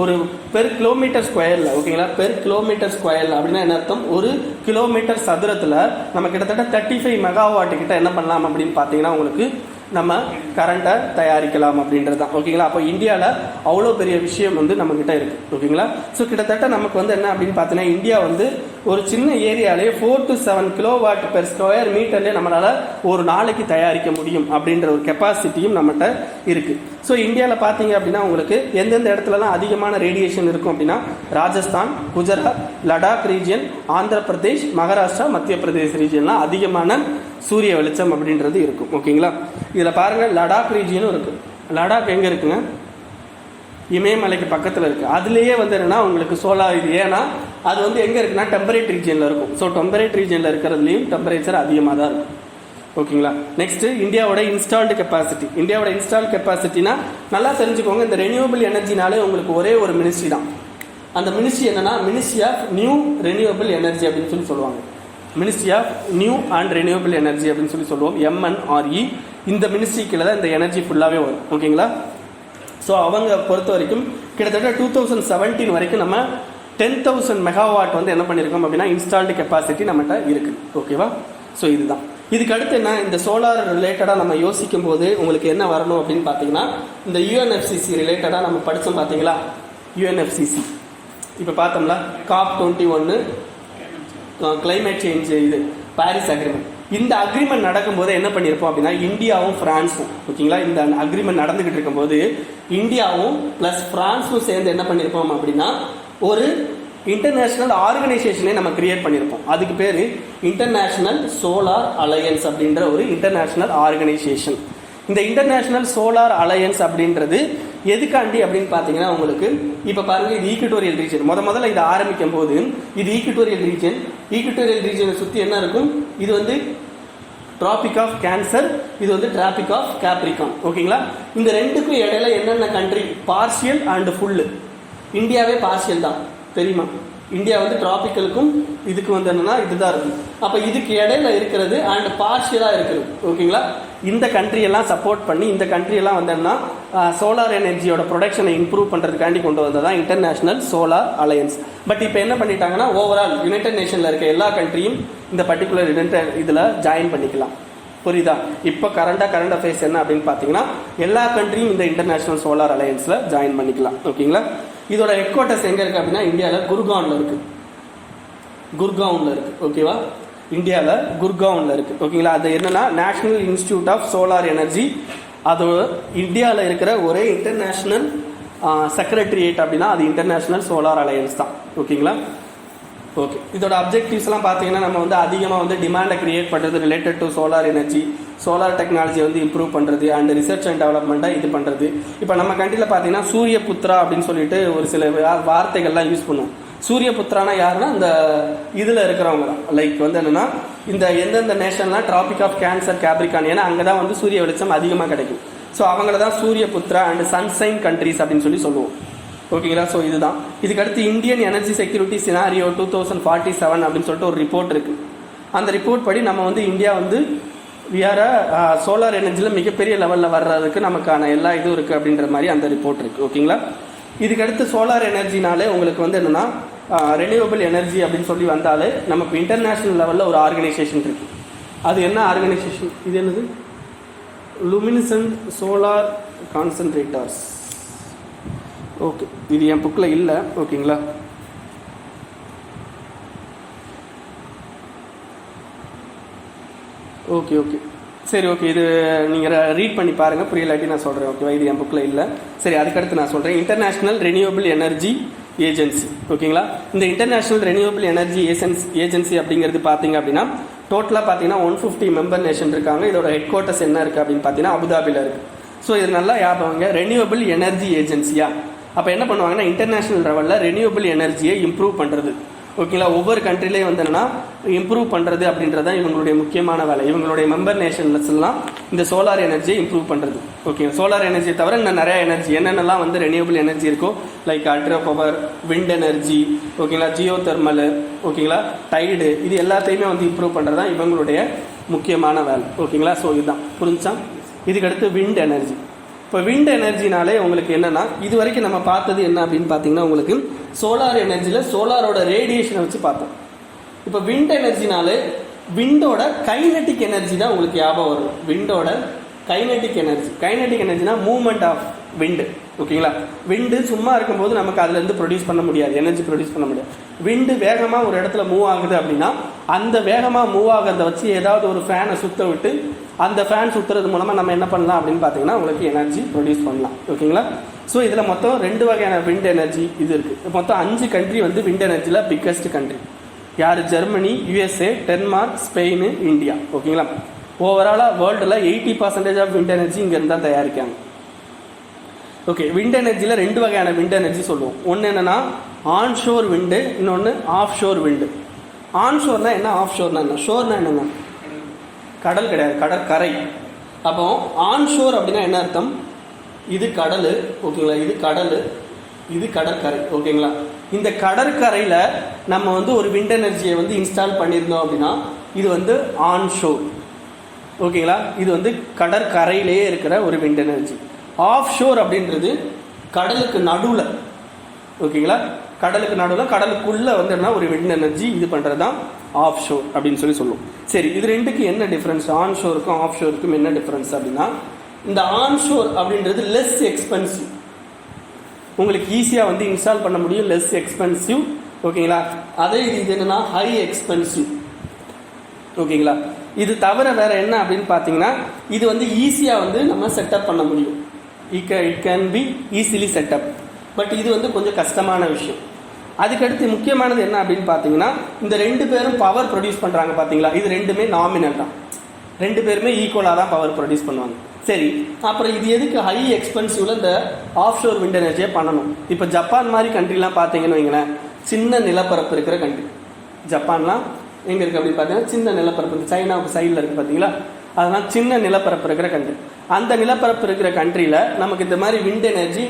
ஒரு பெர் கிலோமீட்டர் ஸ்கொயரில், ஓகேங்களா, பெர் கிலோமீட்டர் ஸ்கொயரில் அப்படின்னா என்ன அர்த்தம், ஒரு கிலோமீட்டர் சதுரத்தில் நம்ம கிட்டத்தட்ட 35 மெகாவாட்டு கிட்ட என்ன பண்ணலாம் அப்படின்னு பார்த்தீங்கன்னா உங்களுக்கு நம்ம கரண்ட்டை தயாரிக்கலாம் அப்படின்றது தான். ஓகேங்களா? அப்போ இந்தியாவில் அவ்வளோ பெரிய விஷயம் வந்து நம்மக்கிட்ட இருக்குது. ஓகேங்களா? ஸோ கிட்டத்தட்ட நமக்கு வந்து என்ன அப்படின்னு பார்த்தீங்கன்னா இந்தியா வந்து ஒரு சின்ன ஏரியாலே 4 to 7 கிலோவாட் பெர் ஸ்கொயர் மீட்டர்லேயே நம்மளால் ஒரு நாளைக்கு தயாரிக்க முடியும் அப்படின்ற ஒரு கெப்பாசிட்டியும் நம்மகிட்ட இருக்குது. ஸோ இந்தியாவில் பார்த்தீங்க அப்படின்னா உங்களுக்கு எந்தெந்த இடத்துலலாம் அதிகமான ரேடியேஷன் இருக்கும் அப்படின்னா ராஜஸ்தான், குஜராத், லடாக் ரீஜியன், ஆந்திர பிரதேஷ், மகாராஷ்டிரா, மத்திய பிரதேஷ் ரீஜியன்லாம் அதிகமான சூரிய வெளிச்சம் அப்படின்றது இருக்கும். ஓகேங்களா? இதில் பாருங்கள் லடாக் ரீஜியனும் இருக்குது. லடாக் எங்கே இருக்குங்க, இமயமலைக்கு பக்கத்தில் இருக்குது. அதுலேயே வந்து என்னென்னா உங்களுக்கு சோலார் இது, ஏன்னா அது வந்து எங்கே இருக்குன்னா டெம்பரேட் ரீஜியனில் இருக்கும். ஸோ டெம்பரேட் ரீஜியனில் இருக்கிறதுலையும் டெம்பரேச்சர் அதிகமாக தான் இருக்கும். ஓகேங்களா? நெக்ஸ்ட்டு இந்தியாவோட இன்ஸ்டால்டு கெப்பாசிட்டி. இந்தியாவோட இன்ஸ்டால்டு கெப்பாசிட்டினா நல்லா தெரிஞ்சுக்கோங்க, இந்த ரெனியூவபிள் எனர்ஜினாலே உங்களுக்கு ஒரே ஒரு மினிஸ்ட்ரி தான். அந்த மினிஸ்ட்ரி என்னன்னா ministry of new renewable energy அப்படின்னு சொல்லுவாங்க. Ministry of new and renewable energy அப்படின்னு சொல்லுவோம், MNRE. இந்த மினிஸ்ட்ரி கீழே தான் இந்த எனர்ஜி ஃபுல்லாகவே வரும். ஓகேங்களா? ஸோ அவங்க பொறுத்த வரைக்கும் கிட்டத்தட்ட 2017 வரைக்கும் நம்ம 10,000 மெகாவாட் வந்து என்ன பண்ணியிருக்கோம் அப்படின்னா இன்ஸ்டால்டு கெப்பாசிட்டி நம்மகிட்ட இருக்குது. ஓகேவா? ஸோ இதுதான். இதுக்கு அடுத்து என்ன, இந்த சோலார் ரிலேட்டடாக நம்ம யோசிக்கும் போது உங்களுக்கு என்ன வரணும் அப்படின்னு பார்த்தீங்கன்னா இந்த UNFCCC ரிலேட்டடாக நம்ம படித்தோம் பார்த்தீங்களா. UNFCCC இப்போ பார்த்தோம்ல COP21 கிளைமேட் சேஞ்ச், இது பாரிஸ் அக்ரிமெண்ட். இந்த அக்ரிமெண்ட் நடக்கும்போது என்ன பண்ணியிருப்போம் அப்படின்னா இந்தியாவும் பிரான்ஸும், ஓகேங்களா, இந்த அக்ரிமெண்ட் நடந்துகிட்டு இருக்கும்போது இந்தியாவும் ப்ளஸ் பிரான்ஸும் சேர்ந்து என்ன பண்ணியிருப்போம் அப்படின்னா ஒரு இன்டர்நேஷனல் ஆர்கனைசேஷனே நம்ம கிரியேட் பண்ணியிருப்போம். அதுக்கு பேர் இன்டர்நேஷனல் சோலார் அலையன்ஸ் அப்படின்ற ஒரு இன்டர்நேஷனல் ஆர்கனைசேஷன். இந்த இன்டர்நேஷனல் சோலார் அலையன்ஸ் அப்படின்றது எதுக்காண்டி அப்படின்னு பார்த்தீங்கன்னா உங்களுக்கு இப்போ பாருங்கள், இது ஈக்குட்டோரியல் ரீஜன். முதல்ல இதை ஆரம்பிக்கும் போது இது ஈக்குட்டோரியல் ரீஜனை சுற்றி என்ன இருக்கும், இது வந்து டிராபிக் ஆஃப் கேன்சர், இது வந்து டிராபிக் ஆஃப் கேப்ரிகான். ஓகேங்களா, இந்த ரெண்டுக்கும் இடையில என்னென்ன கண்ட்ரி பார்ஷியல் அண்ட் ஃபுல்லு? இந்தியாவே பார்ஷியல் தான் தெரியுமா? இந்தியா வந்து டிராபிக்கலுக்கும் இதுக்கு வந்து என்னன்னா இதுதான் இருக்கும். அப்போ இதுக்கு இடையில இருக்கிறது அண்ட் பார்ஷியலாக இருக்கிறது. ஓகேங்களா, இந்த கண்ட்ரியெல்லாம் சப்போர்ட் பண்ணி இந்த கண்ட்ரியெல்லாம் வந்து என்ன சோலார் எனர்ஜியோட ப்ரொடக்ஷனை இம்ப்ரூவ் பண்ணுறதுக்காண்டி கொண்டு வந்ததான் இன்டர்நேஷனல் சோலார் அலையன்ஸ். பட் இப்போ என்ன பண்ணிட்டாங்கன்னா ஓவரால் யுனைடெட் நேஷனில் இருக்க எல்லா கண்ட்ரியும் இந்த பர்டிகுலர் இதில் ஜாயின் பண்ணிக்கலாம். புரியுதா? இப்போ கரண்ட் அஃபேர்ஸ் என்ன அப்படின்னு பார்த்தீங்கன்னா எல்லா கண்ட்ரியும் இந்த இன்டர்நேஷனல் சோலார் அலையன்ஸில் ஜாயின் பண்ணிக்கலாம். ஓகேங்களா, இதோட ஹெட் குவார்ட்டர்ஸ் எங்கே இருக்குது அப்படின்னா இந்தியாவில் குர்கானில் இருக்குது. ஓகேவா, இந்தியாவில் குர்கானில் இருக்குது. ஓகேங்களா, அது என்னன்னா national institute of solar energy. அதோட இந்தியாவில் இருக்கிற ஒரே இன்டர்நேஷ்னல் செக்ரட்டரியேட் அப்படின்னா அது இன்டர்நேஷ்னல் சோலார் அலையன்ஸ் தான். ஓகேங்களா, ஓகே. இதோட அப்ஜெக்டிவ்ஸ்லாம் பார்த்தீங்கன்னா நம்ம வந்து அதிகமாக வந்து டிமாண்டை கிரியேட் பண்ணுறது related to solar energy, solar technology வந்து இம்ப்ரூவ் பண்ணுறது அண்ட் ரிசர்ச் அண்ட் டெவலப்மெண்ட்டை இது பண்ணுறது. இப்போ நம்ம கண்ட்ரியில் பார்த்தீங்கன்னா சூரிய புத்ரா அப்படின்னு சொல்லிட்டு ஒரு சில வார்த்தைகள்லாம் யூஸ் பண்ணுவோம். சூரிய புத்ரானா யாருன்னா இந்த இதில் இருக்கிறவங்க தான். லைக் வந்து என்னென்னா இந்த எந்தெந்த நேஷன்லாம் டிராபிக் ஆஃப் கேன்சர் கேப்ரிகான், ஏன்னா அங்கே தான் வந்து சூரிய வெளிச்சம் அதிகமாக கிடைக்கும். ஸோ அவங்கள தான் சூரிய புத்ரா அண்ட் சன்சைன் கண்ட்ரிஸ் அப்படின்னு சொல்லுவோம். ஓகேங்களா, ஸோ இதுதான். இதுக்கடுத்து இந்தியன் எனர்ஜி செக்யூரிட்டி சினாரியோ 2047 அப்படின்னு சொல்லிட்டு ஒரு ரிப்போர்ட் இருக்குது. அந்த ரிப்போர்ட் படி நம்ம வந்து இந்தியா வந்து சோலார் எனர்ஜியில் மிகப்பெரிய லெவலில் வர்றதுக்கு நமக்கான எல்லா இதுவும் இருக்குது அப்படின்ற மாதிரி அந்த ரிப்போர்ட் இருக்குது. ஓகேங்களா, இதுக்கடுத்து சோலார் எனர்ஜினாலே உங்களுக்கு வந்து என்னென்னா ரெனியூவபிள் எனர்ஜி அப்படின்னு சொல்லி வந்தாலே நமக்கு இன்டர்நேஷ்னல் லெவலில் ஒரு ஆர்கனைசேஷன் இருக்குது. அது என்ன ஆர்கனைசேஷன்? இது என்னது? லுமினிசன்ட் சோலார் கான்சன்ட்ரேட்டர்ஸ். ஓகே, இது என் புக்கில் இல்லை. ஓகேங்களா, ஓகே சரி, ஓகே. இது நீங்கள் ரீட் பண்ணி பாருங்கள், புரியலாட்டி நான் சொல்கிறேன். ஓகேவா, இது என் புக்கில் இல்லை. சரி, அதுக்கடுத்து நான் சொல்கிறேன். International renewable energy agency. ஓகேங்களா, இந்த இன்டர்நேஷ்னல் ரெனியூவபிள் எனர்ஜி ஏஜென்சி அப்படிங்கிறது பார்த்தீங்க அப்படின்னா டோட்டலாக பார்த்தீங்கன்னா 150 மெம்பர் நேஷன் இருக்காங்க. இதோட ஹெட் குவார்ட்டர்ஸ் என்ன இருக்குது அப்படின்னு பார்த்தீங்கன்னா அபுதாபியில் இருக்குது. ஸோ இது நல்லா ஞாபகம், ரெனியூவபிள் எனர்ஜி ஏஜென்சியா. அப்போ என்ன பண்ணுவாங்கன்னா இன்டர்நேஷ்னல் லெவலில் ரெனியூவபிள் எனர்ஜியை இம்ப்ரூவ் பண்ணுறது. ஓகேங்களா, ஒவ்வொரு கண்ட்ரிலையும் வந்து என்னன்னா இம்ப்ரூவ் பண்ணுறது அப்படின்றது தான் இவங்களுடைய முக்கியமான வேலை. இவங்களுடைய மெம்பர் நேஷன்ஸ்லாம் இந்த சோலார் எனர்ஜியை இம்ப்ரூவ் பண்ணுறது. ஓகே, சோலார் எனர்ஜியை தவிர இன்னும் நிறைய எனர்ஜி என்னென்னலாம் வந்து ரெனியூவபிள் எனர்ஜி இருக்கோ, like ultra power, wind energy, ஓகேங்களா, ஜியோ தெர்மல், ஓகேங்களா, டைடு, இது எல்லாத்தையுமே வந்து இம்ப்ரூவ் பண்ணுறது தான் இவங்களுடைய முக்கியமான வேலை. ஓகேங்களா, ஸோ இதுதான் புரிஞ்சா. இதுக்கடுத்து விண்ட் எனர்ஜி. இப்போ விண்ட் எனர்ஜினாலே உங்களுக்கு என்னென்னா இது வரைக்கும் நம்ம பார்த்தது என்ன அப்படின்னு பார்த்தீங்கன்னா உங்களுக்கு சோலார் எனர்ஜியில் சோலாரோட ரேடியேஷனை வச்சு பார்த்தோம். இப்போ விண்ட் எனர்ஜினாலே விண்டோட கைனெட்டிக் எனர்ஜி தான் உங்களுக்கு ஞாபகம் வரும். விண்டோட கைனெட்டிக் எனர்ஜினா மூவ்மெண்ட் ஆஃப் விண்டு. ஓகேங்களா, விண்டு சும்மா இருக்கும்போது நமக்கு அதுலேருந்து ப்ரொடியூஸ் பண்ண முடியாது, எனர்ஜி ப்ரொடியூஸ் பண்ண முடியாது. விண்டு வேகமாக ஒரு இடத்துல மூவ் ஆகுது அப்படின்னா அந்த வேகமாக மூவ் ஆகிறத வச்சு ஏதாவது ஒரு ஃபேனை சுற்ற விட்டு அந்த ஃபேன் சுற்றுறது மூலமாக நம்ம என்ன பண்ணலாம் அப்படின்னு பார்த்தீங்கன்னா உங்களுக்கு எனர்ஜி ப்ரொடியூஸ் பண்ணலாம். ஓகேங்களா, ஸோ இதில் மொத்தம் 2 வகையான விண்ட் எனர்ஜி இது இருக்குது. மொத்தம் 5 கண்ட்ரி வந்து விண்ட் எனர்ஜியில் பிக்கஸ்ட் கண்ட்ரி யார்? Germany, USA, Denmark, Spain, India. ஓகேங்களா, ஓவராலாக வேர்ல்டில் 80% ஆஃப் விண்ட் எனர்ஜி இங்கேருந்து தான் தயாரிக்காங்க. ஓகே, விண்ட் எனர்ஜியில் 2 வகையான விண்ட் எனர்ஜி சொல்லுவோம். ஒன்று என்னென்னா ஆன்ஷோர் விண்டு, இன்னொன்று ஆஃப் ஷோர் விண்டு. ஆன்ஷோர்னா என்ன, ஆஃப் ஷோர்னா என்ன? ஷோர்னா என்னங்க? கடல் கிடையாது, கடற்கரை. அப்போ ஆன்ஷோர் அப்படின்னா என்ன அர்த்தம்? இது கடல். ஓகேங்களா, இது கடல், இது கடற்கரை. ஓகேங்களா, இந்த கடற்கரையில் நம்ம வந்து ஒரு விண்ட் எனர்ஜியை வந்து இன்ஸ்டால் பண்ணியிருந்தோம் அப்படின்னா இது வந்து ஆன்ஷோர். ஓகேங்களா, இது வந்து கடற்கரையிலேயே இருக்கிற ஒரு விண்ட் எனர்ஜி. ஆஃப் ஷோர் அப்படின்றது கடலுக்கு நடுவில். ஓகேங்களா, கடலுக்கு நடுவில் கடலுக்குள்ளே வந்து என்ன ஒரு விண்ட் எனர்ஜி இது பண்ணுறது தான் ஆஃப் ஷோர் அப்படின்னு சொல்லுவோம். சரி, இது ரெண்டுக்கு என்ன டிஃப்ரென்ஸ்? ஆன் ஷோருக்கும் ஆஃப் ஷோருக்கும் என்ன டிஃப்ரென்ஸ் அப்படின்னா இந்த ஆன் ஷோர் அப்படின்றது லெஸ் எக்ஸ்பென்சிவ், உங்களுக்கு ஈஸியாக வந்து இன்ஸ்டால் பண்ண முடியும், லெஸ் எக்ஸ்பென்சிவ். ஓகேங்களா, அதே இது என்னன்னா ஹை எக்ஸ்பென்சிவ். ஓகேங்களா, இது தவிர வேற என்ன அப்படின்னு பார்த்தீங்கன்னா இது வந்து ஈஸியாக வந்து நம்ம செட்டப் பண்ண முடியும். It can be easily setup. But இது வந்து கொஞ்சம் கஷ்டமான விஷயம். அதுக்கடுத்து முக்கியமானது என்ன அப்படின்னு பார்த்தீங்கன்னா இந்த 2 பேரும் பவர் ப்ரொடியூஸ் பண்ணுறாங்க பார்த்தீங்களா, இது ரெண்டுமே நாமினல் தான். 2 பேருமே ஈக்குவலாக தான் பவர் ப்ரொடியூஸ் பண்ணுவாங்க. சரி, அப்புறம் இது எதுக்கு ஹை எக்ஸ்பென்சிவ்ல இந்த ஆஃப் ஷோர் விண்ட் எனர்ஜியை பண்ணணும்? இப்போ ஜப்பான் மாதிரி கண்ட்ரிலாம் பார்த்தீங்கன்னு வைங்களேன், சின்ன நிலப்பரப்பு இருக்கிற கண்ட்ரி. ஜப்பான்லாம் எங்கே இருக்குது அப்படின்னு பார்த்தீங்கன்னா சின்ன நிலப்பரப்பு, இந்த சைனாவுக்கு சைடில் இருக்குது பார்த்தீங்களா, அதனால் சின்ன நிலப்பரப்பு இருக்கிற கண்ட்ரி. அந்த நிலப்பரப்பு இருக்கிற கண்ட்ரியில் நமக்கு இந்த மாதிரி விண்ட் எனர்ஜி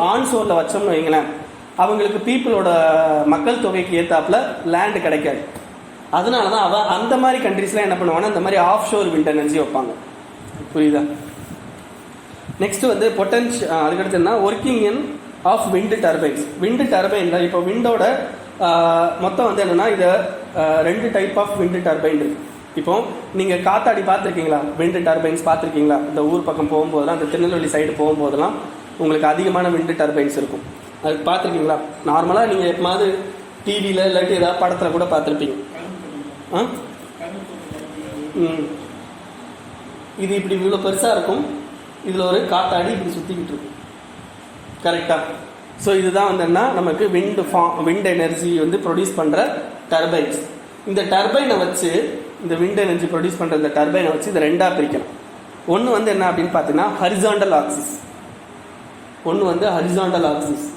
ஆன் ஷோரில் வச்சோம்னு வைங்களேன், அவங்களுக்கு பீப்புளோட மக்கள் தொகைக்கு ஏற்றாப்புல லேண்டு கிடைக்காது. அதனால தான் அந்த மாதிரி கண்ட்ரிஸ்லாம் என்ன பண்ணுவாங்கன்னா இந்த மாதிரி ஆஃப் ஷோர் விண்ட் எனர்ஜி வைப்பாங்க. புரியுதா? நெக்ஸ்ட் வந்து அதுக்கடுத்து என்ன, working in of wind turbines. Wind டர்பைனில் இப்போ விண்டோட மொத்தம் வந்து என்னென்னா இதை 2 டைப் ஆஃப் விண்ட் டர்பைன் இருக்குது. இப்போ நீங்கள் காத்தாடி பார்த்துருக்கீங்களா, விண்ட் டர்பைன்ஸ் பார்த்துருக்கீங்களா? இந்த ஊர் பக்கம் போகும்போதெல்லாம், அந்த திருநெல்வேலி சைடு போகும்போதெல்லாம் உங்களுக்கு அதிகமான விண்ட் டர்பைன்ஸ் இருக்கும். அது பார்த்துருக்கீங்களா? நார்மலாக நீங்கள் எப்போது டிவியில் இல்லாட்டி ஏதாவது படத்தில் கூட பார்த்துருப்பீங்க. இது இப்படி இவ்வளோ பெருசாக இருக்கும், இதில் ஒரு காத்தாடி இப்படி சுற்றிக்கிட்டு இருக்கும். கரெக்டாக? ஸோ இதுதான் வந்து என்ன, நமக்கு விண்ட் எனர்ஜி வந்து ப்ரொடியூஸ் பண்ணுற டர்பைன்ஸ். இந்த டர்பைனை வச்சு, இந்த விண்ட் எனர்ஜி ப்ரொடியூஸ் பண்ணுற இந்த டர்பைனை வச்சு இதை 2ஆக பிரிக்கணும். ஒன்று வந்து என்ன அப்படின்னு பார்த்தீங்கன்னா ஹரிசாண்டல் ஆக்சிஸ், ஒன்று வந்து ஹரிசாண்டல் ஆக்சிஸ்,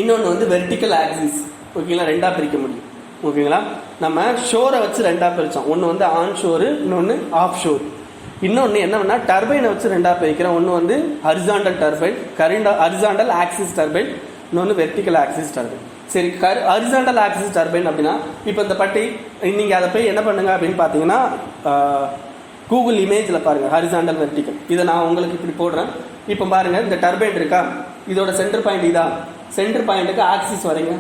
இன்னொன்று வந்து வெர்டிக்கல் ஆக்சிஸ். ஓகேங்களா? 2ஆக பிரிக்க முடியும். ஓகேங்களா? நம்ம ஷோரை வச்சு 2ஆக பிரித்தோம். ஒன்று வந்து ஆன் ஷோரு, இன்னொன்று ஆஃப் ஷோர். இன்னொன்று என்னன்னா டர்பைனை வச்சு 2ஆக பிரிக்கிறோம். ஒன்று வந்து horizontal turbine, horizontal axis turbine, இன்னொன்று வெர்டிக்கல் ஆக்சிஸ் டர்பைன். சரி, ஹரிசாண்டல் ஆக்சிஸ் டர்பைன் அப்படின்னா இப்போ இந்த பட்டி நீங்கள் அதை போய் என்ன பண்ணுங்க அப்படின்னு பார்த்தீங்கன்னா கூகுள் இமேஜில் பாருங்கள், ஹரிசாண்டல் வெர்டிக்கல். இதை நான் உங்களுக்கு இப்படி போடுறேன். இப்போ பாருங்கள், இந்த டர்பைன் இருக்கா, இதோட சென்டர் பாயிண்ட் இதான். சென்டர் பாயிண்ட்டுக்கு ஆக்சிஸ் வரைங்க.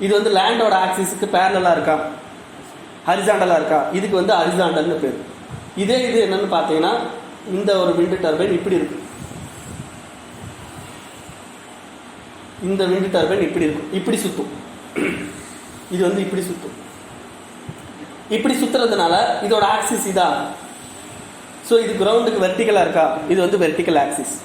இது வந்து லேண்டோட ஆக்சிஸுக்கு பேரலாக இருக்கா, ஹரிசாண்டலாக இருக்கா, இதுக்கு வந்து ஹரிசாண்டல்னு பேர். இது என்னன்னு பார்த்தீங்கன்னா இந்த ஒரு விண்ட் டர்பைன் இப்படி இருக்கு, இந்த விண்ட் டர்பைன் இப்படி இருக்கும், இப்படி சுற்றும். இது வந்து இப்படி சுற்றும். இப்படி சுற்றுறதுனால இதோட ஆக்சிஸ் இதா. ஸோ இது கிரவுண்டுக்கு வெர்டிக்கலாக இருக்கா, இது வந்து வெர்டிக்கல் ஆக்சிஸ்.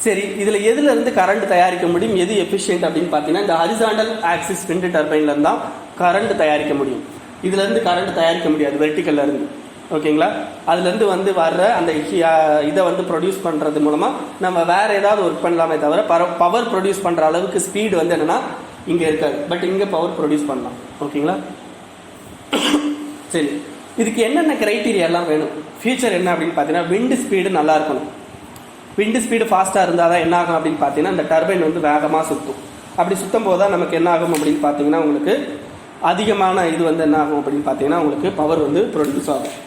சரி, இதில் எதுல இருந்து கரண்ட் தயாரிக்க முடியும், எது எஃபிஷியன்ட் அப்படின்னு பார்த்தீங்கன்னா இந்த ஹரிசாண்டல் ஆக்சிஸ் விண்ட் டர்பைன்ல இருந்தா கரண்ட் தயாரிக்க முடியும். இதுல இருந்து கரண்ட் தயாரிக்க முடியாது வெர்டிக்கல்ல இருந்து. ஓகேங்களா? அதுலேருந்து வந்து வர்ற அந்த இதை வந்து ப்ரொடியூஸ் பண்ணுறது மூலமாக நம்ம வேறு ஏதாவது ஒர்க் பண்ணலாமே தவிர பவர் ப்ரொடியூஸ் பண்ணுற அளவுக்கு ஸ்பீடு வந்து என்னென்னா இங்கே இருக்காது. பட் இங்கே பவர் ப்ரொடியூஸ் பண்ணலாம். ஓகேங்களா? சரி, இதுக்கு என்னென்ன க்ரைட்டீரியாலாம் வேணும், ஃபியூச்சர் என்ன அப்படின்னு பார்த்தீங்கன்னா விண்டு ஸ்பீடு நல்லா இருக்கணும். விண்டு ஸ்பீடு ஃபாஸ்ட்டாக இருந்தால் தான் என்ன ஆகும் அப்படின்னு பார்த்தீங்கன்னா இந்த டர்பைன் வந்து வேகமாக சுற்றும். அப்படி சுற்றும் போது தான் நமக்கு என்ன ஆகும் அப்படின்னு பார்த்தீங்கன்னா உங்களுக்கு அதிகமான இது வந்து என்ன ஆகும் அப்படின்னு பார்த்தீங்கன்னா உங்களுக்கு பவர் வந்து ப்ரொடியூஸ் ஆகும்.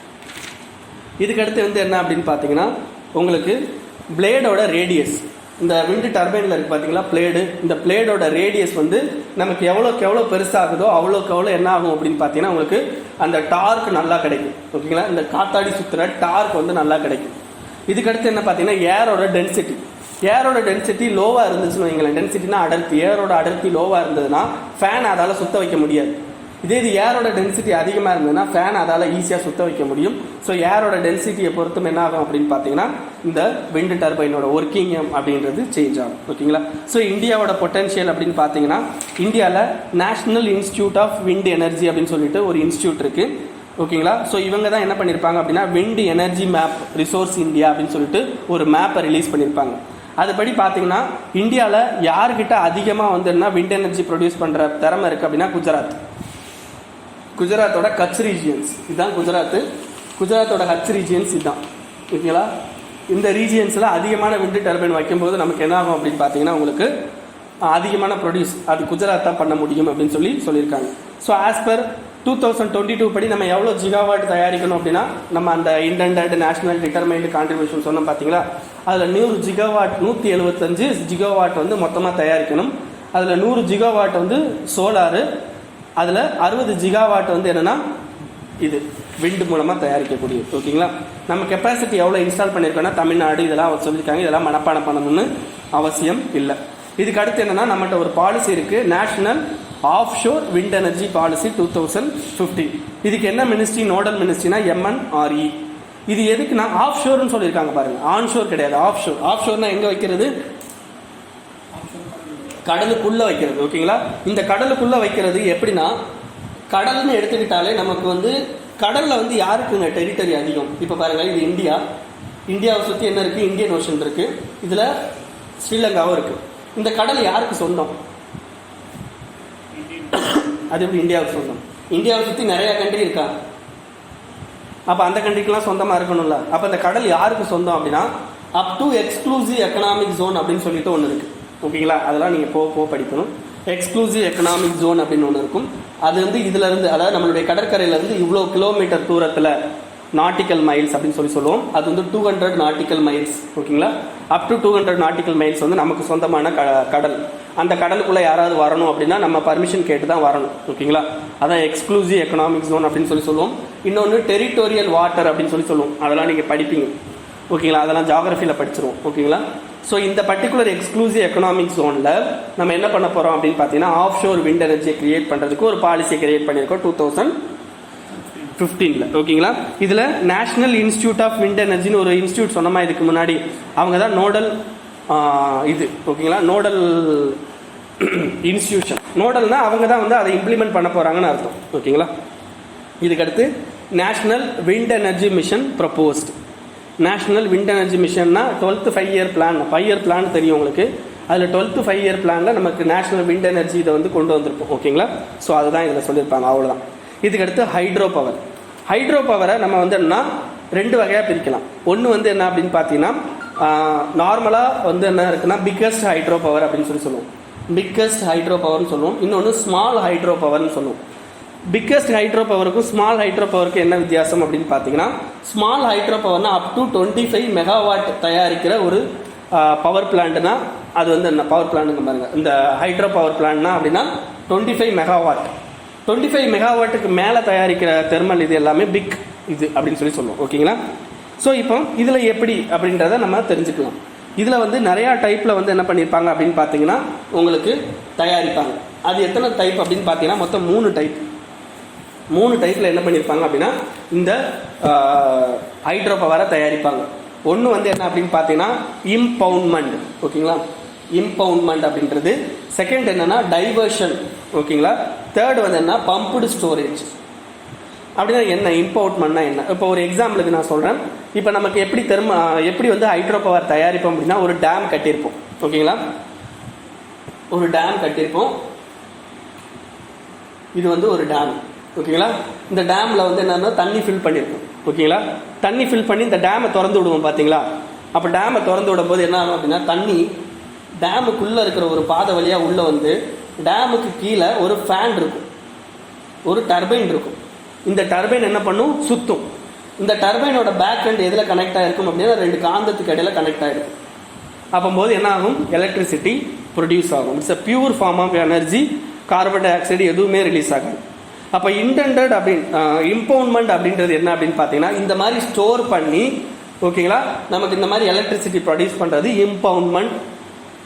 இதுக்கடுத்து வந்து என்ன அப்படின்னு பார்த்தீங்கன்னா உங்களுக்கு பிளேடோட ரேடியஸ், இந்த விண்டு டர்பைனில் இருக்குது பார்த்தீங்களா பிளேடு, இந்த பிளேடோட ரேடியஸ் வந்து நமக்கு எவ்வளோக்கு எவ்வளோ பெருசாகுதோ அவ்வளோக்கு எவ்வளோ என்ன ஆகும் அப்படின்னு பார்த்தீங்கன்னா உங்களுக்கு அந்த டார்க் நல்லா கிடைக்கும். ஓகேங்களா? இந்த காத்தாடி சுற்றுற டார்க் வந்து நல்லா கிடைக்கும். இதுக்கடுத்து என்ன பார்த்தீங்கன்னா ஏரோட டென்சிட்டி. ஏரோட டென்சிட்டி லோவாக இருந்துச்சுன்னு வைங்களேன், டென்சிட்டினா அடர்த்தி, ஏரோட அடர்த்தி லோவாக இருந்ததுன்னா ஃபேன் அதால் சுத்த வைக்க முடியாது. இதே இது ஏரோட டென்சிட்டி அதிகமாக இருந்ததுன்னா ஃபேன் அதால் ஈஸியாக சுத்த வைக்க முடியும். ஸோ ஏரோட டென்சிட்டியை பொறுத்தும் என்ன ஆகும் அப்படின்னு பார்த்தீங்கன்னா இந்த விண்ட் டர்பைனோட ஒர்க்கிங் அப்படின்றது சேஞ்ச் ஆகும். ஓகேங்களா? ஸோ இந்தியாவோட பொட்டன்ஷியல் அப்படின்னு பார்த்தீங்கன்னா இந்தியாவில் national institute of wind energy அப்படின்னு சொல்லிட்டு ஒரு இன்ஸ்டியூட் இருக்குது. ஓகேங்களா? ஸோ இவங்க தான் என்ன பண்ணியிருப்பாங்க அப்படின்னா wind energy map resource India அப்படின்னு சொல்லிட்டு ஒரு மேப்பை ரிலீஸ் பண்ணியிருப்பாங்க. அதுபடி பார்த்தீங்கன்னா இந்தியாவில் யார்கிட்ட அதிகமாக வந்து என்ன விண்ட் எனர்ஜி ப்ரொடியூஸ் பண்ணுற திறமை இருக்குது அப்படின்னா குஜராத். குஜராத்தோட கட்ச் ரீஜியன்ஸ் இதுதான். குஜராத்தோட கட்ச் ரீஜியன்ஸ் இதுதான். ஓகேங்களா? இந்த ரீஜியன்ஸில் அதிகமான விண்ட் டர்பைன் வைக்கும்போது நமக்கு என்ன ஆகும் அப்படின்னு பார்த்தீங்கன்னா உங்களுக்கு அதிகமான ப்ரொடியூஸ் அது குஜராத் தான் பண்ண முடியும் அப்படின்னு சொல்லியிருக்காங்க. ஸோ ஆஸ் பர் 2022 படி நம்ம எவ்வளோ ஜிகாவாட் தயாரிக்கணும் அப்படின்னா நம்ம அந்த இண்டெண்டட் நேஷனல் டிட்டர்மைன்டு கான்ட்ரிபியூஷன் சொன்னோம் பார்த்தீங்களா, அதில் 100 ஜிகாவாட் 175 ஜிகாவாட் வந்து மொத்தமாக தயாரிக்கணும். அதில் 100 ஜிகாவாட் வந்து சோலாரு, அதில் 60 ஜிகாவாட் வந்து என்னென்னா இது விண்டு மூலமாக தயாரிக்கக்கூடியது. ஓகேங்களா? நம்ம கெப்பாசிட்டி எவ்வளோ இன்ஸ்டால் பண்ணியிருக்கோன்னா தமிழ்நாடு இதெல்லாம் சொல்லியிருக்காங்க. இதெல்லாம் மனப்பாடம் பண்ணணும்னு அவசியம் இல்லை. இதுக்கு அடுத்து என்னென்னா நம்மகிட்ட ஒரு பாலிசி இருக்குது, national of sure wind energy policy 2015. இதுக்கு என்ன மினிஸ்ட்ரி, நோடல் மினிஸ்ட்ரினா MNRE. இது எதுக்குன்னா ஆஃப் ஷோர்னு சொல்லியிருக்காங்க பாருங்க, ஆன் ஷோர் கிடையாது, ஆஃப் ஷோர். ஆஃப் ஷோர்னா எங்கே வைக்கிறது, கடலுக்குள்ளே வைக்கிறது. ஓகேங்களா? இந்த கடலுக்குள்ளே வைக்கிறது எப்படின்னா கடல்னு எடுத்துக்கிட்டாலே நமக்கு வந்து கடலில் வந்து யாருக்குங்க டெரிட்டரி அதிகம். இப்போ பாருங்கள், இது இந்தியாவை சுற்றி என்ன இருக்குது, இந்தியன் ஓஷன் இருக்குது, இதில் ஸ்ரீலங்காவும் இருக்குது. இந்த கடல் யாருக்கு சொந்தம், அது எப்படி இந்தியாவுக்கு சொந்தம்? இந்தியாவை சுற்றி நிறையா கண்ட்ரி இருக்கா, அப்போ அந்த கண்ட்ரிக்கெலாம் சொந்தமாக இருக்கணும்ல. அப்போ இந்த கடல் யாருக்கு சொந்தம் அப்படின்னா up to exclusive economic zone அப்படின்னு சொல்லிட்டு ஒன்று இருக்குது. ஓகேங்களா, அதெல்லாம் நீங்கள் போக படிக்கணும். எக்ஸ்க்ளூசிவ் எக்கனாமிக் ஜோன் அப்படின்னு ஒன்று இருக்கும். அது வந்து இதுலேருந்து, அதாவது நம்மளுடைய கடற்கரையிலேருந்து இவ்வளோ கிலோமீட்டர் தூரத்தில் நாட்டிக்கல் மைல்ஸ் அப்படின்னு சொல்லுவோம். அது வந்து 200 நாட்டிக்கல் மைல்ஸ். ஓகேங்களா, அப் டு 200 நாட்டிக்கல் மைல்ஸ் வந்து நமக்கு சொந்தமான கடல். அந்த கடலுக்குள்ளே யாராவது வரணும் அப்படின்னா நம்ம பர்மிஷன் கேட்டு தான் வரணும். ஓகேங்களா, அதான் எக்ஸ்க்ளூசிவ் எக்கனாமிக் ஜோன் அப்படின்னு சொல்லுவோம். இன்னொன்று டெரிட்டோரியல் வாட்டர் அப்படின்னு சொல்லுவோம். அதெல்லாம் நீங்கள் படிப்பீங்க. ஓகேங்களா, அதெல்லாம் ஜாகிரஃபியில் படிச்சிருவோம். ஓகேங்களா, ஸோ இந்த பர்டிகுலர் எக்ஸ்க்ளூசிவ் எக்கனாமிக் ஜோனில் நம்ம என்ன பண்ண போகிறோம் அப்படின்னு பார்த்தீங்கன்னா ஆஃப் ஷோர் விண்ட் எனர்ஜியை கிரியேட் பண்ணுறதுக்கு ஒரு பாலிசியை கிரியேட் பண்ணியிருக்கோம் 2015. ஓகேங்களா, இதில் நேஷனல் இன்ஸ்டியூட் ஆஃப் விண்ட் எனர்ஜின்னு ஒரு இன்ஸ்டியூட் சொன்னமா இதுக்கு முன்னாடி, அவங்க தான் நோடல் இது. ஓகேங்களா, நோடல் இன்ஸ்டியூஷன். நோடல்னா அவங்க தான் வந்து அதை இம்ப்ளிமெண்ட் பண்ண போகிறாங்கன்னு அர்த்தம். ஓகேங்களா, இதுக்கடுத்து national wind energy mission proposed. National wind energy மிஷன்னா 12th 5-year plan. 5-year plan தெரியும் உங்களுக்கு. அதில் 12th 5-year பிளானில் நமக்கு நேஷனல் விண்ட் எனர்ஜி இதை வந்து கொண்டு வந்திருப்போம். ஓகேங்களா, ஸோ அதுதான் இதில் சொல்லியிருப்பாங்க. அவ்வளோதான். இதுக்கடுத்து ஹைட்ரோ பவர். ஹைட்ரோ பவரை நம்ம வந்து என்ன 2 வகையாக பிரிக்கலாம். ஒன்று வந்து என்ன அப்படின்னு பார்த்தீங்கன்னா நார்மலாக வந்து என்ன இருக்குன்னா பிக்கஸ்ட் ஹைட்ரோ பவர் அப்படின்னு சொல்லுவோம். பிக்கஸ்ட் ஹைட்ரோ பவர்னு சொல்லுவோம். இன்னொன்று ஸ்மால் ஹைட்ரோ பவர்னு சொல்லுவோம். பிக்கஸ்ட் ஹைட்ரோ பவருக்கும் ஸ்மால் ஹைட்ரோ பவருக்கு என்ன வித்தியாசம் அப்படின்னு பார்த்தீங்கன்னா ஸ்மால் ஹைட்ரோ பவர்னா அப் டு 25 மெகாவாட் தயாரிக்கிற ஒரு பவர் பிளான்ட்னா அது வந்து என்ன பவர் பிளான்ட்டுங்க பாருங்க. இந்த ஹைட்ரோ பவர் பிளான்ட்னா அப்படின்னா 25 மெகாவாட். 25 மெகாவாட்டுக்கு மேலே தயாரிக்கிற தெர்மல் இது எல்லாமே பிக் இது அப்படின்னு சொல்லுவோம். ஓகேங்களா, ஸோ இப்போ இதில் எப்படி அப்படின்றத நம்ம தெரிஞ்சுக்கலாம். இதில் வந்து நிறையா டைப்பில் வந்து என்ன பண்ணியிருப்பாங்க அப்படின்னு பார்த்தீங்கன்னா உங்களுக்கு தயாரிப்பாங்க. அது எத்தனை டைப் அப்படின்னு பார்த்தீங்கன்னா மொத்தம் 3 டைப். 3 டைப்பில் என்ன பண்ணியிருப்பாங்க அப்படின்னா இந்த ஹைட்ரோ பவரை தயாரிப்பாங்க. ஒன்று வந்து என்ன அப்படின்னு பார்த்தீங்கன்னா இம்பவுண்ட்மெண்ட். ஓகேங்களா, இம்பவுண்ட்மெண்ட் அப்படின்றது. செகண்ட் என்னன்னா டைவர்ஷன். ஓகேங்களா, தேர்ட் வந்து என்ன பம்ப்டு ஸ்டோரேஜ். அப்படின்னா என்ன இம்பவுண்ட்மெண்ட்னா என்ன? இப்போ ஒரு எக்ஸாம்பிளுக்கு நான் சொல்கிறேன். இப்போ நமக்கு எப்படி வந்து ஹைட்ரோ பவர் தயாரிப்போம் அப்படின்னா ஒரு டேம் கட்டியிருப்போம். ஓகேங்களா, ஒரு டேம் கட்டியிருப்போம். இது வந்து ஒரு டேம். ஓகேங்களா, இந்த டேமில் வந்து என்னன்னா தண்ணி ஃபில் பண்ணியிருக்கோம். ஓகேங்களா, தண்ணி ஃபில் பண்ணி இந்த டேமை திறந்து விடுவோம். பார்த்தீங்களா, அப்போ டேமை திறந்து விடும்போது என்ன ஆகும் அப்படின்னா தண்ணி டேமுக்குள்ளே இருக்கிற ஒரு பாதை வழியாக உள்ளே வந்து டேமுக்கு கீழே ஒரு ஃபேன் இருக்கும், ஒரு டர்பைன் இருக்கும். இந்த டர்பைன் என்ன பண்ணும் சுத்தும். இந்த டர்பைனோட பேக் எண்ட் எதில் கனெக்ட் ஆகிருக்கும் அப்படின்னா 2 காந்தத்துக்கு இடையில கனெக்ட் ஆகிருக்கும். அப்போது என்ன ஆகும் எலக்ட்ரிசிட்டி ப்ரொடியூஸ் ஆகும். It's a pure form of energy. Carbon dioxide எதுவுமே ரிலீஸ் ஆகாது. அப்போ இன்டெண்டட் இம்பவுண்ட்மெண்ட் அப்படின்றது என்ன அப்படின்னு பார்த்தீங்கன்னா இந்த மாதிரி ஸ்டோர் பண்ணி ஓகேங்களா நமக்கு இந்த மாதிரி எலக்ட்ரிசிட்டி ப்ரொடியூஸ் பண்ணுறது இம்பவுண்ட்மெண்ட்.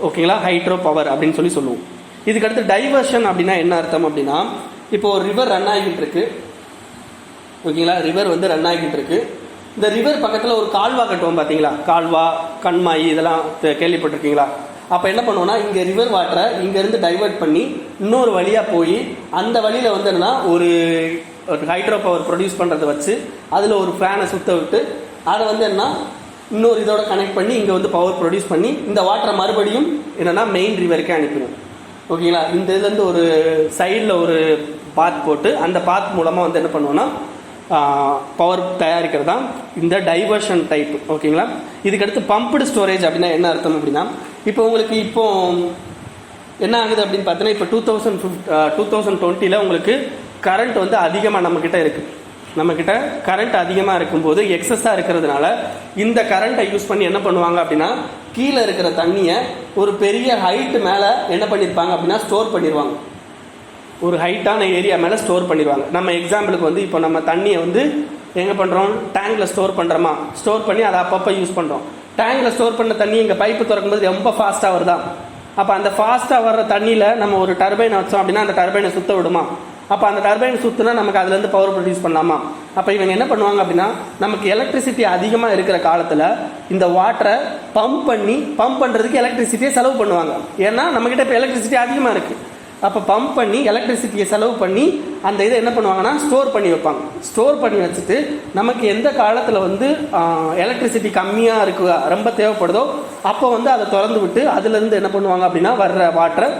ஓகேங்களா, ஹைட்ரோ பவர் அப்படின்னு சொல்லுவோம். இதுக்கடுத்து டைவர்ஷன் அப்படின்னா என்ன அர்த்தம் அப்படின்னா இப்போ ஒரு ரிவர் ரன் ஆகிட்டு இருக்கு. ஓகேங்களா, ரிவர் வந்து ரன் ஆகிட்டு இருக்கு. இந்த ரிவர் பக்கத்தில் ஒரு கால்வா கட்டுவோம். பார்த்தீங்களா, கால்வா கண்மாய் இதெல்லாம் கேள்விப்பட்டிருக்கீங்களா? அப்போ என்ன பண்ணுவோம்னா இங்கே ரிவர் வாட்டரை இங்கேருந்து டைவர்ட் பண்ணி இன்னொரு வழியாக போய் அந்த வழியில் வந்து என்னன்னா ஒரு ஹைட்ரோ பவர் ப்ரொடியூஸ் பண்ணுறதை வச்சு அதில் ஒரு ஃபேனை சுற்ற விட்டு அதை வந்து என்ன இன்னொரு இதோட கனெக்ட் பண்ணி இங்கே வந்து பவர் ப்ரொடியூஸ் பண்ணி இந்த வாட்டரை மறுபடியும் என்னென்னா மெயின் ரிவருக்கே அனுப்பிடும். ஓகேங்களா, இந்த இதுலேருந்து ஒரு சைடில் ஒரு பாத் போட்டு அந்த பாத் மூலமாக வந்து என்ன பண்ணுவோன்னா பவர் தயாரிக்கிறது தான் இந்த டைவர்ஷன் டைப். ஓகேங்களா, இதுக்கடுத்து பம்ப்டு ஸ்டோரேஜ் அப்படின்னா என்ன அர்த்தம் அப்படின்னா இப்போ உங்களுக்கு இப்போ என்ன ஆகுது அப்படின்னு பார்த்தீங்கன்னா இப்போ 2020 உங்களுக்கு கரண்ட் வந்து அதிகமாக நம்மக்கிட்ட இருக்குது. நம்மக்கிட்ட கரண்ட் அதிகமாக இருக்கும்போது எக்ஸஸாக இருக்கிறதுனால இந்த கரண்ட்டை யூஸ் பண்ணி என்ன பண்ணுவாங்க அப்படின்னா கீழே இருக்கிற தண்ணியை ஒரு பெரிய ஹைட்டு மேலே என்ன பண்ணியிருப்பாங்க அப்படின்னா ஸ்டோர் பண்ணிடுவாங்க. ஒரு ஹைட்டான ஏரியா மேலே ஸ்டோர் பண்ணிடுவாங்க. நம்ம எக்ஸாம்பிளுக்கு வந்து இப்போ நம்ம தண்ணியை வந்து எங்கே பண்ணுறோம் டேங்கில் ஸ்டோர் பண்ணுறோமா, ஸ்டோர் பண்ணி அதை அப்பப்போ யூஸ் பண்ணுறோம். டேங்கில் ஸ்டோர் பண்ண தண்ணி இங்கே பைப்பு திறக்கும்போது ரொம்ப ஃபாஸ்ட்டாக வருதா, அப்போ அந்த ஃபாஸ்ட்டாக வர்ற தண்ணியில் நம்ம ஒரு டர்பைனை வச்சோம் அப்படின்னா அந்த டர்பைனை சுற்ற விடுமா, அப்போ அந்த டர்பைன் சுற்றுனா நமக்கு அதுலேருந்து பவர் ப்ரொடியூஸ் பண்ணலாமா. அப்போ இவங்க என்ன பண்ணுவாங்க அப்படின்னா நமக்கு எலக்ட்ரிசிட்டி அதிகமாக இருக்கிற காலத்தில் இந்த வாட்டரை பம்ப் பண்ணுறதுக்கு எலக்ட்ரிசிட்டியை செலவு பண்ணுவாங்க. ஏன்னா நம்மக்கிட்ட இப்போ எலக்ட்ரிசிட்டி அதிகமாக இருக்குது. அப்போ பம்ப் பண்ணி எலக்ட்ரிசிட்டியை செலவு பண்ணி அந்த இதை என்ன பண்ணுவாங்கன்னா ஸ்டோர் பண்ணி வைப்பாங்க. ஸ்டோர் பண்ணி வச்சுட்டு நமக்கு எந்த காலத்தில் வந்து எலக்ட்ரிசிட்டி கம்மியாக இருக்கு ரொம்ப தேவைப்படுதோ அப்போ வந்து அதை திறந்து விட்டு அதுலேருந்து என்ன பண்ணுவாங்க அப்படின்னா வர்ற வாட்டரை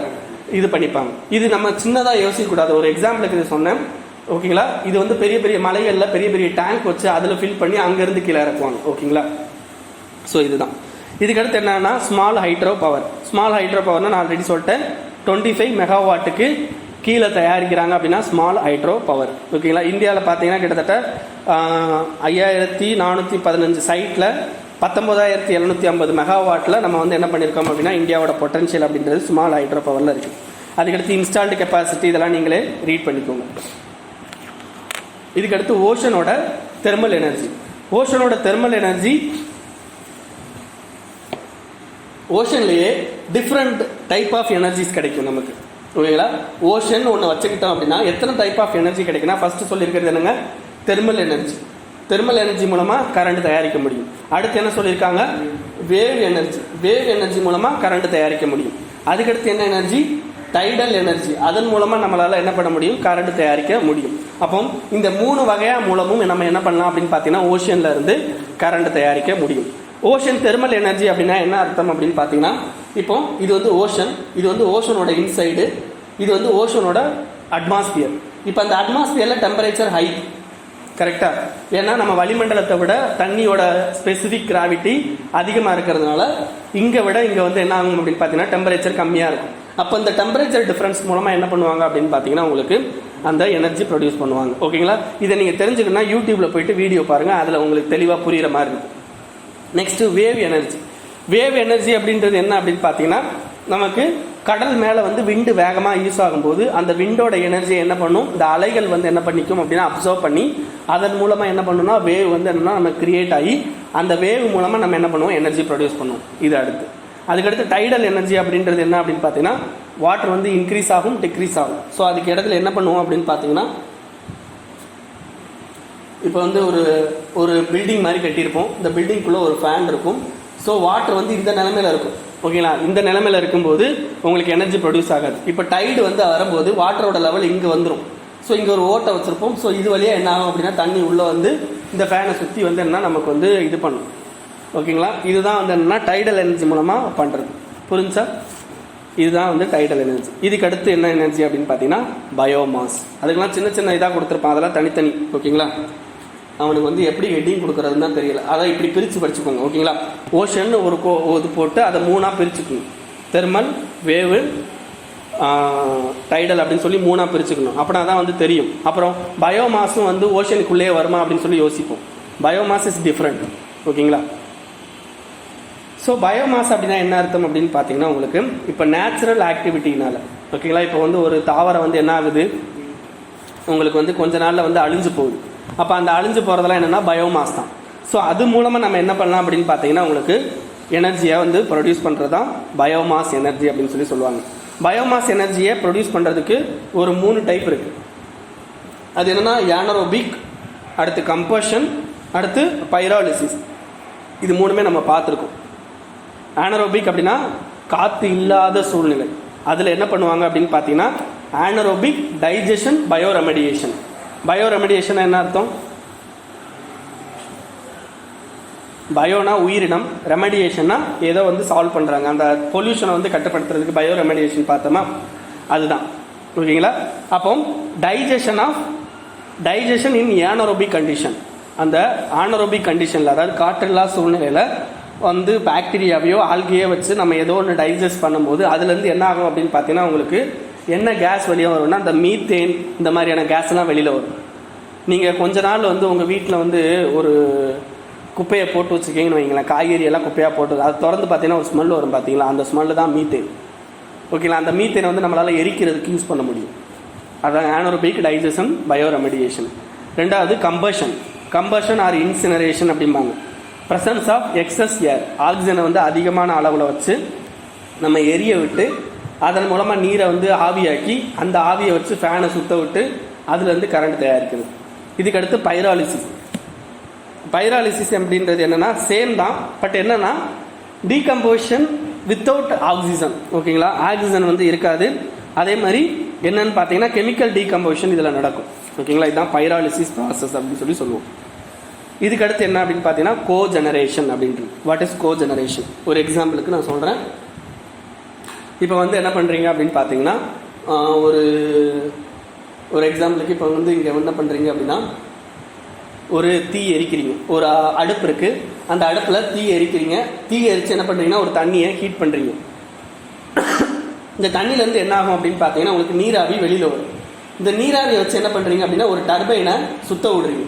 இது பண்ணிப்பாங்க. இது நம்ம சின்னதாக யோசிக்கக்கூடாது. ஒரு எக்ஸாம்பிளுக்கு இது சொன்னேன், ஓகேங்களா. இது வந்து பெரிய பெரிய மலைகளில் பெரிய பெரிய டேங்க் வச்சு அதில் ஃபில் பண்ணி அங்கேருந்து கீழே இறக்குவாங்க, ஓகேங்களா. ஸோ இதுதான். இதுக்கடுத்து என்னன்னா small hydro power. Small hydro பவர்னா நான் ஆல்ரெடி சொல்லிட்டேன், 25 மெகாவாட்டுக்கு கீழே தயாரிக்கிறாங்க அப்படின்னா ஸ்மால் ஹைட்ரோ பவர், ஓகேங்களா. இந்தியாவில் பார்த்தீங்கன்னா கிட்டத்தட்ட 5415 சைட்டில் 19750 மெகாவாட்டில் நம்ம வந்து என்ன பண்ணியிருக்கோம் அப்படின்னா இந்தியாவோட பொட்டன்ஷியல் அப்படின்றது ஸ்மால் ஹைட்ரோ பவரில் இருக்குது. அதுக்கடுத்து இன்ஸ்டால்டு கெப்பாசிட்டி இதெல்லாம் நீங்களே ரீட் பண்ணிக்கோங்க. இதுக்கடுத்து ஓஷனோட தெர்மல் எனர்ஜி. ஓஷனோட தெர்மல் எனர்ஜி, ஓஷன்லேயே டிஃப்ரெண்ட் டைப் ஆஃப் எனர்ஜிஸ் கிடைக்கும் நமக்கு, ஓகேங்களா. ஓஷன் ஒன்று வச்சுக்கிட்டோம் அப்படின்னா எத்தனை டைப் ஆஃப் எனர்ஜி கிடைக்குன்னா ஃபர்ஸ்ட் சொல்லியிருக்கிறது என்னங்க, தெர்மல் எனர்ஜி. தெர்மல் எனர்ஜி மூலமாக கரண்ட் தயாரிக்க முடியும். அடுத்து என்ன சொல்லியிருக்காங்க, வேவ் எனர்ஜி. வேவ் எனர்ஜி மூலமாக கரண்ட் தயாரிக்க முடியும். அதுக்கடுத்து என்ன எனர்ஜி, டைடல் எனர்ஜி. அதன் மூலமாக நம்மளால் என்ன பண்ண முடியும், கரண்ட் தயாரிக்க முடியும். அப்போ இந்த 3 வகையாக மூலமும் நம்ம என்ன பண்ணலாம் அப்படின்னு பார்த்தீங்கன்னா ஓஷன்ல இருந்து கரண்ட் தயாரிக்க முடியும். ஓஷன் தெர்மல் எனர்ஜி அப்படின்னா என்ன அர்த்தம் அப்படின்னு பார்த்தீங்கன்னா, இப்போ இது வந்து ஓஷன், இது வந்து ஓஷனோட இன்சைடு, இது வந்து ஓஷனோட அட்மாஸ்பியர். இப்போ அந்த அட்மாஸ்பியரில் டெம்பரேச்சர் ஹை, கரெக்டா. ஏன்னா நம்ம வளிமண்டலத்தை விட தண்ணியோட ஸ்பெசிஃபிக் கிராவிட்டி அதிகமாக இருக்கிறதுனால இங்கே விட இங்கே வந்து என்ன ஆகும் அப்படின்னு பார்த்தீங்கன்னா டெம்பரேச்சர் கம்மியாக இருக்கும். அப்போ இந்த டெம்பரேச்சர் டிஃப்ரென்ஸ் மூலமாக என்ன பண்ணுவாங்க அப்படின்னு பார்த்தீங்கன்னா உங்களுக்கு அந்த எனர்ஜி ப்ரொடியூஸ் பண்ணுவாங்க, ஓகேங்களா. இதை நீங்கள் தெரிஞ்சுக்கணும்னா யூடியூப்ல போயிட்டு வீடியோ பாருங்கள், அதில் உங்களுக்கு தெளிவாக புரிகிற மாதிரி இருக்கும். Next wave energy. Wave energy அப்படின்றது என்ன அப்படின்னு பார்த்தீங்கன்னா, நமக்கு கடல் மேலே வந்து விண்டு வேகமாக யூஸ் ஆகும்போது அந்த விண்டோட எனர்ஜியை என்ன பண்ணும், இந்த அலைகள் வந்து என்ன பண்ணிக்கும் அப்படின்னா அப்சர்வ் பண்ணி அதன் மூலமாக என்ன பண்ணணும்னா வேவ் வந்து என்னன்னா நம்ம கிரியேட் ஆகி அந்த வேவ் மூலமாக நம்ம என்ன பண்ணுவோம், எனர்ஜி ப்ரொடியூஸ் பண்ணுவோம். இது அடுத்து. அதுக்கடுத்து டைடல் எனர்ஜி அப்படின்றது என்ன அப்படின்னு பார்த்தீங்கன்னா, வாட்டர் வந்து இன்க்ரீஸ் ஆகும் டிக்ரீஸ் ஆகும். ஸோ அதுக்கு இடத்துல என்ன பண்ணுவோம் அப்படின்னு பார்த்தீங்கன்னா, இப்போ வந்து ஒரு பில்டிங் மாதிரி கட்டியிருப்போம், இந்த பில்டிங்குள்ளே ஒரு ஃபேன் இருக்கும். ஸோ வாட்டர் வந்து இந்த நிலமையில இருக்கும், ஓகேங்களா. இந்த நிலமையில இருக்கும்போது உங்களுக்கு எனர்ஜி ப்ரொடியூஸ் ஆகாது. இப்போ டைடு வந்து வரும்போது வாட்டரோட லெவல் இங்கே வந்துடும். ஸோ இங்கே ஒரு ஓட்டை வச்சுருப்போம். ஸோ இது வழியாக என்ன ஆகும் அப்படின்னா தண்ணி உள்ளே வந்து இந்த ஃபேனை சுற்றி வந்து என்ன நமக்கு வந்து இது பண்ணும், ஓகேங்களா. இதுதான் வந்து என்னன்னா டைடல் எனர்ஜி மூலமாக பண்ணுறது, புரிஞ்சா. இதுதான் வந்து டைடல் எனர்ஜி. இதுக்கு அடுத்து என்ன எனர்ஜி அப்படின்னு பார்த்தீங்கன்னா பயோமாஸ். அதுக்கெல்லாம் சின்ன சின்ன இதாக கொடுத்துருப்பான், அதெல்லாம் தனித்தனி, ஓகேங்களா. அவனுக்கு வந்து எப்படி ஹெட்டிங் கொடுக்குறதுன்னு தான் தெரியல, அதை இப்படி பிரித்து படிச்சுக்கோங்க, ஓகேங்களா. ஓஷன் ஒரு இது போட்டு அதை 3ஆக பிரிச்சுக்கணும். தெர்மல், வேவு, டைடல் அப்படின்னு சொல்லி 3ஆக பிரிச்சுக்கணும். அப்படின்னா தான் வந்து தெரியும். அப்புறம் பயோமாஸும் வந்து ஓஷனுக்குள்ளேயே வருமா அப்படின்னு சொல்லி யோசிப்போம். பயோமாஸ் இஸ் டிஃப்ரெண்ட், ஓகேங்களா. ஸோ பயோமாஸ் அப்படின்னா என்ன அர்த்தம் அப்படின்னு பார்த்தீங்கன்னா, உங்களுக்கு இப்போ நேச்சுரல் ஆக்டிவிட்டினால, ஓகேங்களா. இப்போ வந்து ஒரு தாவரம் வந்து என்ன ஆகுது, உங்களுக்கு வந்து கொஞ்ச நாளில் வந்து அழிஞ்சு போகுது. அப்போ அந்த அழிஞ்சு போகிறதெல்லாம் என்னென்னா பயோமாஸ் தான். ஸோ அது மூலமாக நம்ம என்ன பண்ணலாம் அப்படின்னு பார்த்தீங்கன்னா, உங்களுக்கு எனர்ஜியை வந்து ப்ரொடியூஸ் பண்ணுறது தான் பயோமாஸ் எனர்ஜி அப்படின்னு சொல்லி சொல்லுவாங்க. பயோமாஸ் எனர்ஜியை ப்ரொடியூஸ் பண்ணுறதுக்கு ஒரு 3 டைப் இருக்குது. அது என்னென்னா ஏனரோபிக், அடுத்து கம்பஷன், அடுத்து பைராலிசிஸ். இது 3மே நம்ம பார்த்துருக்கோம். ஆனரோபிக் அப்படின்னா காற்று இல்லாத சூழ்நிலை. அதில் என்ன பண்ணுவாங்க அப்படின்னு பார்த்தீங்கன்னா ஆனரோபிக், டைஜஷன், பயோரெமடியேஷன். பயோரெமடியேஷன் என்ன அர்த்தம், பயோனா உயிரினம், ரெமடியேஷன்னா ஏதோ வந்து சால்வ் பண்ணுறாங்க, அந்த பொல்யூஷனை வந்து கட்டுப்படுத்துறதுக்கு பயோரெமடியேஷன் பார்த்தோமா, அதுதான், ஓகேங்களா. அப்போ டைஜஷன் இன் ஏனரோபிக் கண்டிஷன். அந்த ஆனரோபிக் கண்டிஷனில், அதாவது காற்றில்லா சூழ்நிலையில் வந்து பாக்டீரியாவையோ ஆல்கையோ வச்சு நம்ம ஏதோ ஒன்று டைஜஸ்ட் பண்ணும்போது அதுலேருந்து என்ன ஆகும் அப்படின்னு பார்த்தீங்கன்னா, உங்களுக்கு என்ன கேஸ் வெளியே வரும்னா அந்த மீத்தேன், இந்த மாதிரியான கேஸ்லாம் வெளியில் வரும். நீங்கள் கொஞ்ச நாள் வந்து உங்கள் வீட்டில் வந்து ஒரு குப்பையை போட்டு வச்சுருக்கீங்கன்னு வைங்களேன், காய்கறி எல்லாம் குப்பையாக போட்டு அது திறந்து பார்த்தீங்கன்னா ஒரு ஸ்மெல் வரும் பார்த்தீங்களா, அந்த ஸ்மெல்லு தான் மீத்தேன், ஓகேங்களா. அந்த மீத்தேனை வந்து நம்மளால் எரிக்கிறதுக்கு யூஸ் பண்ண முடியும். அதான் ஆனரோபிக், டைஜஷன், பயோரெமடியேஷன். ரெண்டாவது கம்பஷன் ஆர் இன்சினரேஷன் அப்படிம்பாங்க. ப்ரெசன்ஸ் ஆஃப் எக்ஸஸ் ஏர், ஆக்சிஜனை வந்து அதிகமான அளவில் வச்சு நம்ம எரிய விட்டு அதன் மூலமாக நீரை வந்து ஆவியாக்கி அந்த ஆவியை வச்சு ஃபேனை சுற்ற விட்டு அதுலேருந்து கரண்ட் தயாரிக்கிறது. இதுக்கடுத்து பைராலிசிஸ் அப்படின்றது என்னென்னா சேம் தான், பட் என்னென்னா டீகம்போசிஷன் வித்தவுட் ஆக்சிஜன், ஓகேங்களா. ஆக்சிஜன் வந்து இருக்காது. அதே மாதிரி என்னன்னு பார்த்தீங்கன்னா கெமிக்கல் டீகம்போசிஷன் இதில் நடக்கும், ஓகேங்களா. இதுதான் பைராலிசிஸ் ப்ராசஸ் அப்படின்னு சொல்லி சொல்லுவோம். இதுக்கடுத்து என்ன அப்படின்னு பார்த்தீங்கன்னா கோஜெனரேஷன் அப்படின்றது. What is cogeneration? ஒரு எக்ஸாம்பிளுக்கு நான் சொல்கிறேன். இப்போ வந்து என்ன பண்ணுறீங்க அப்படின்னு பார்த்தீங்கன்னா ஒரு ஒரு எக்ஸாம்பிளுக்கு இப்போ வந்து இங்கே என்ன பண்ணுறீங்க அப்படின்னா ஒரு தீ எரிக்கிறீங்க, ஒரு அடுப்பு இருக்குது, அந்த அடுப்பில் தீ எரிக்கிறீங்க. தீ எரித்து என்ன பண்ணுறீங்கன்னா ஒரு தண்ணியை ஹீட் பண்ணுறீங்க. இந்த தண்ணியிலேருந்து என்ன ஆகும் அப்படின்னு பார்த்தீங்கன்னா உங்களுக்கு நீராவி வெளியில் வரும். இந்த நீராவியை வச்சு என்ன பண்ணுறீங்க அப்படின்னா ஒரு டர்பைனை சுத்த விடுறீங்க.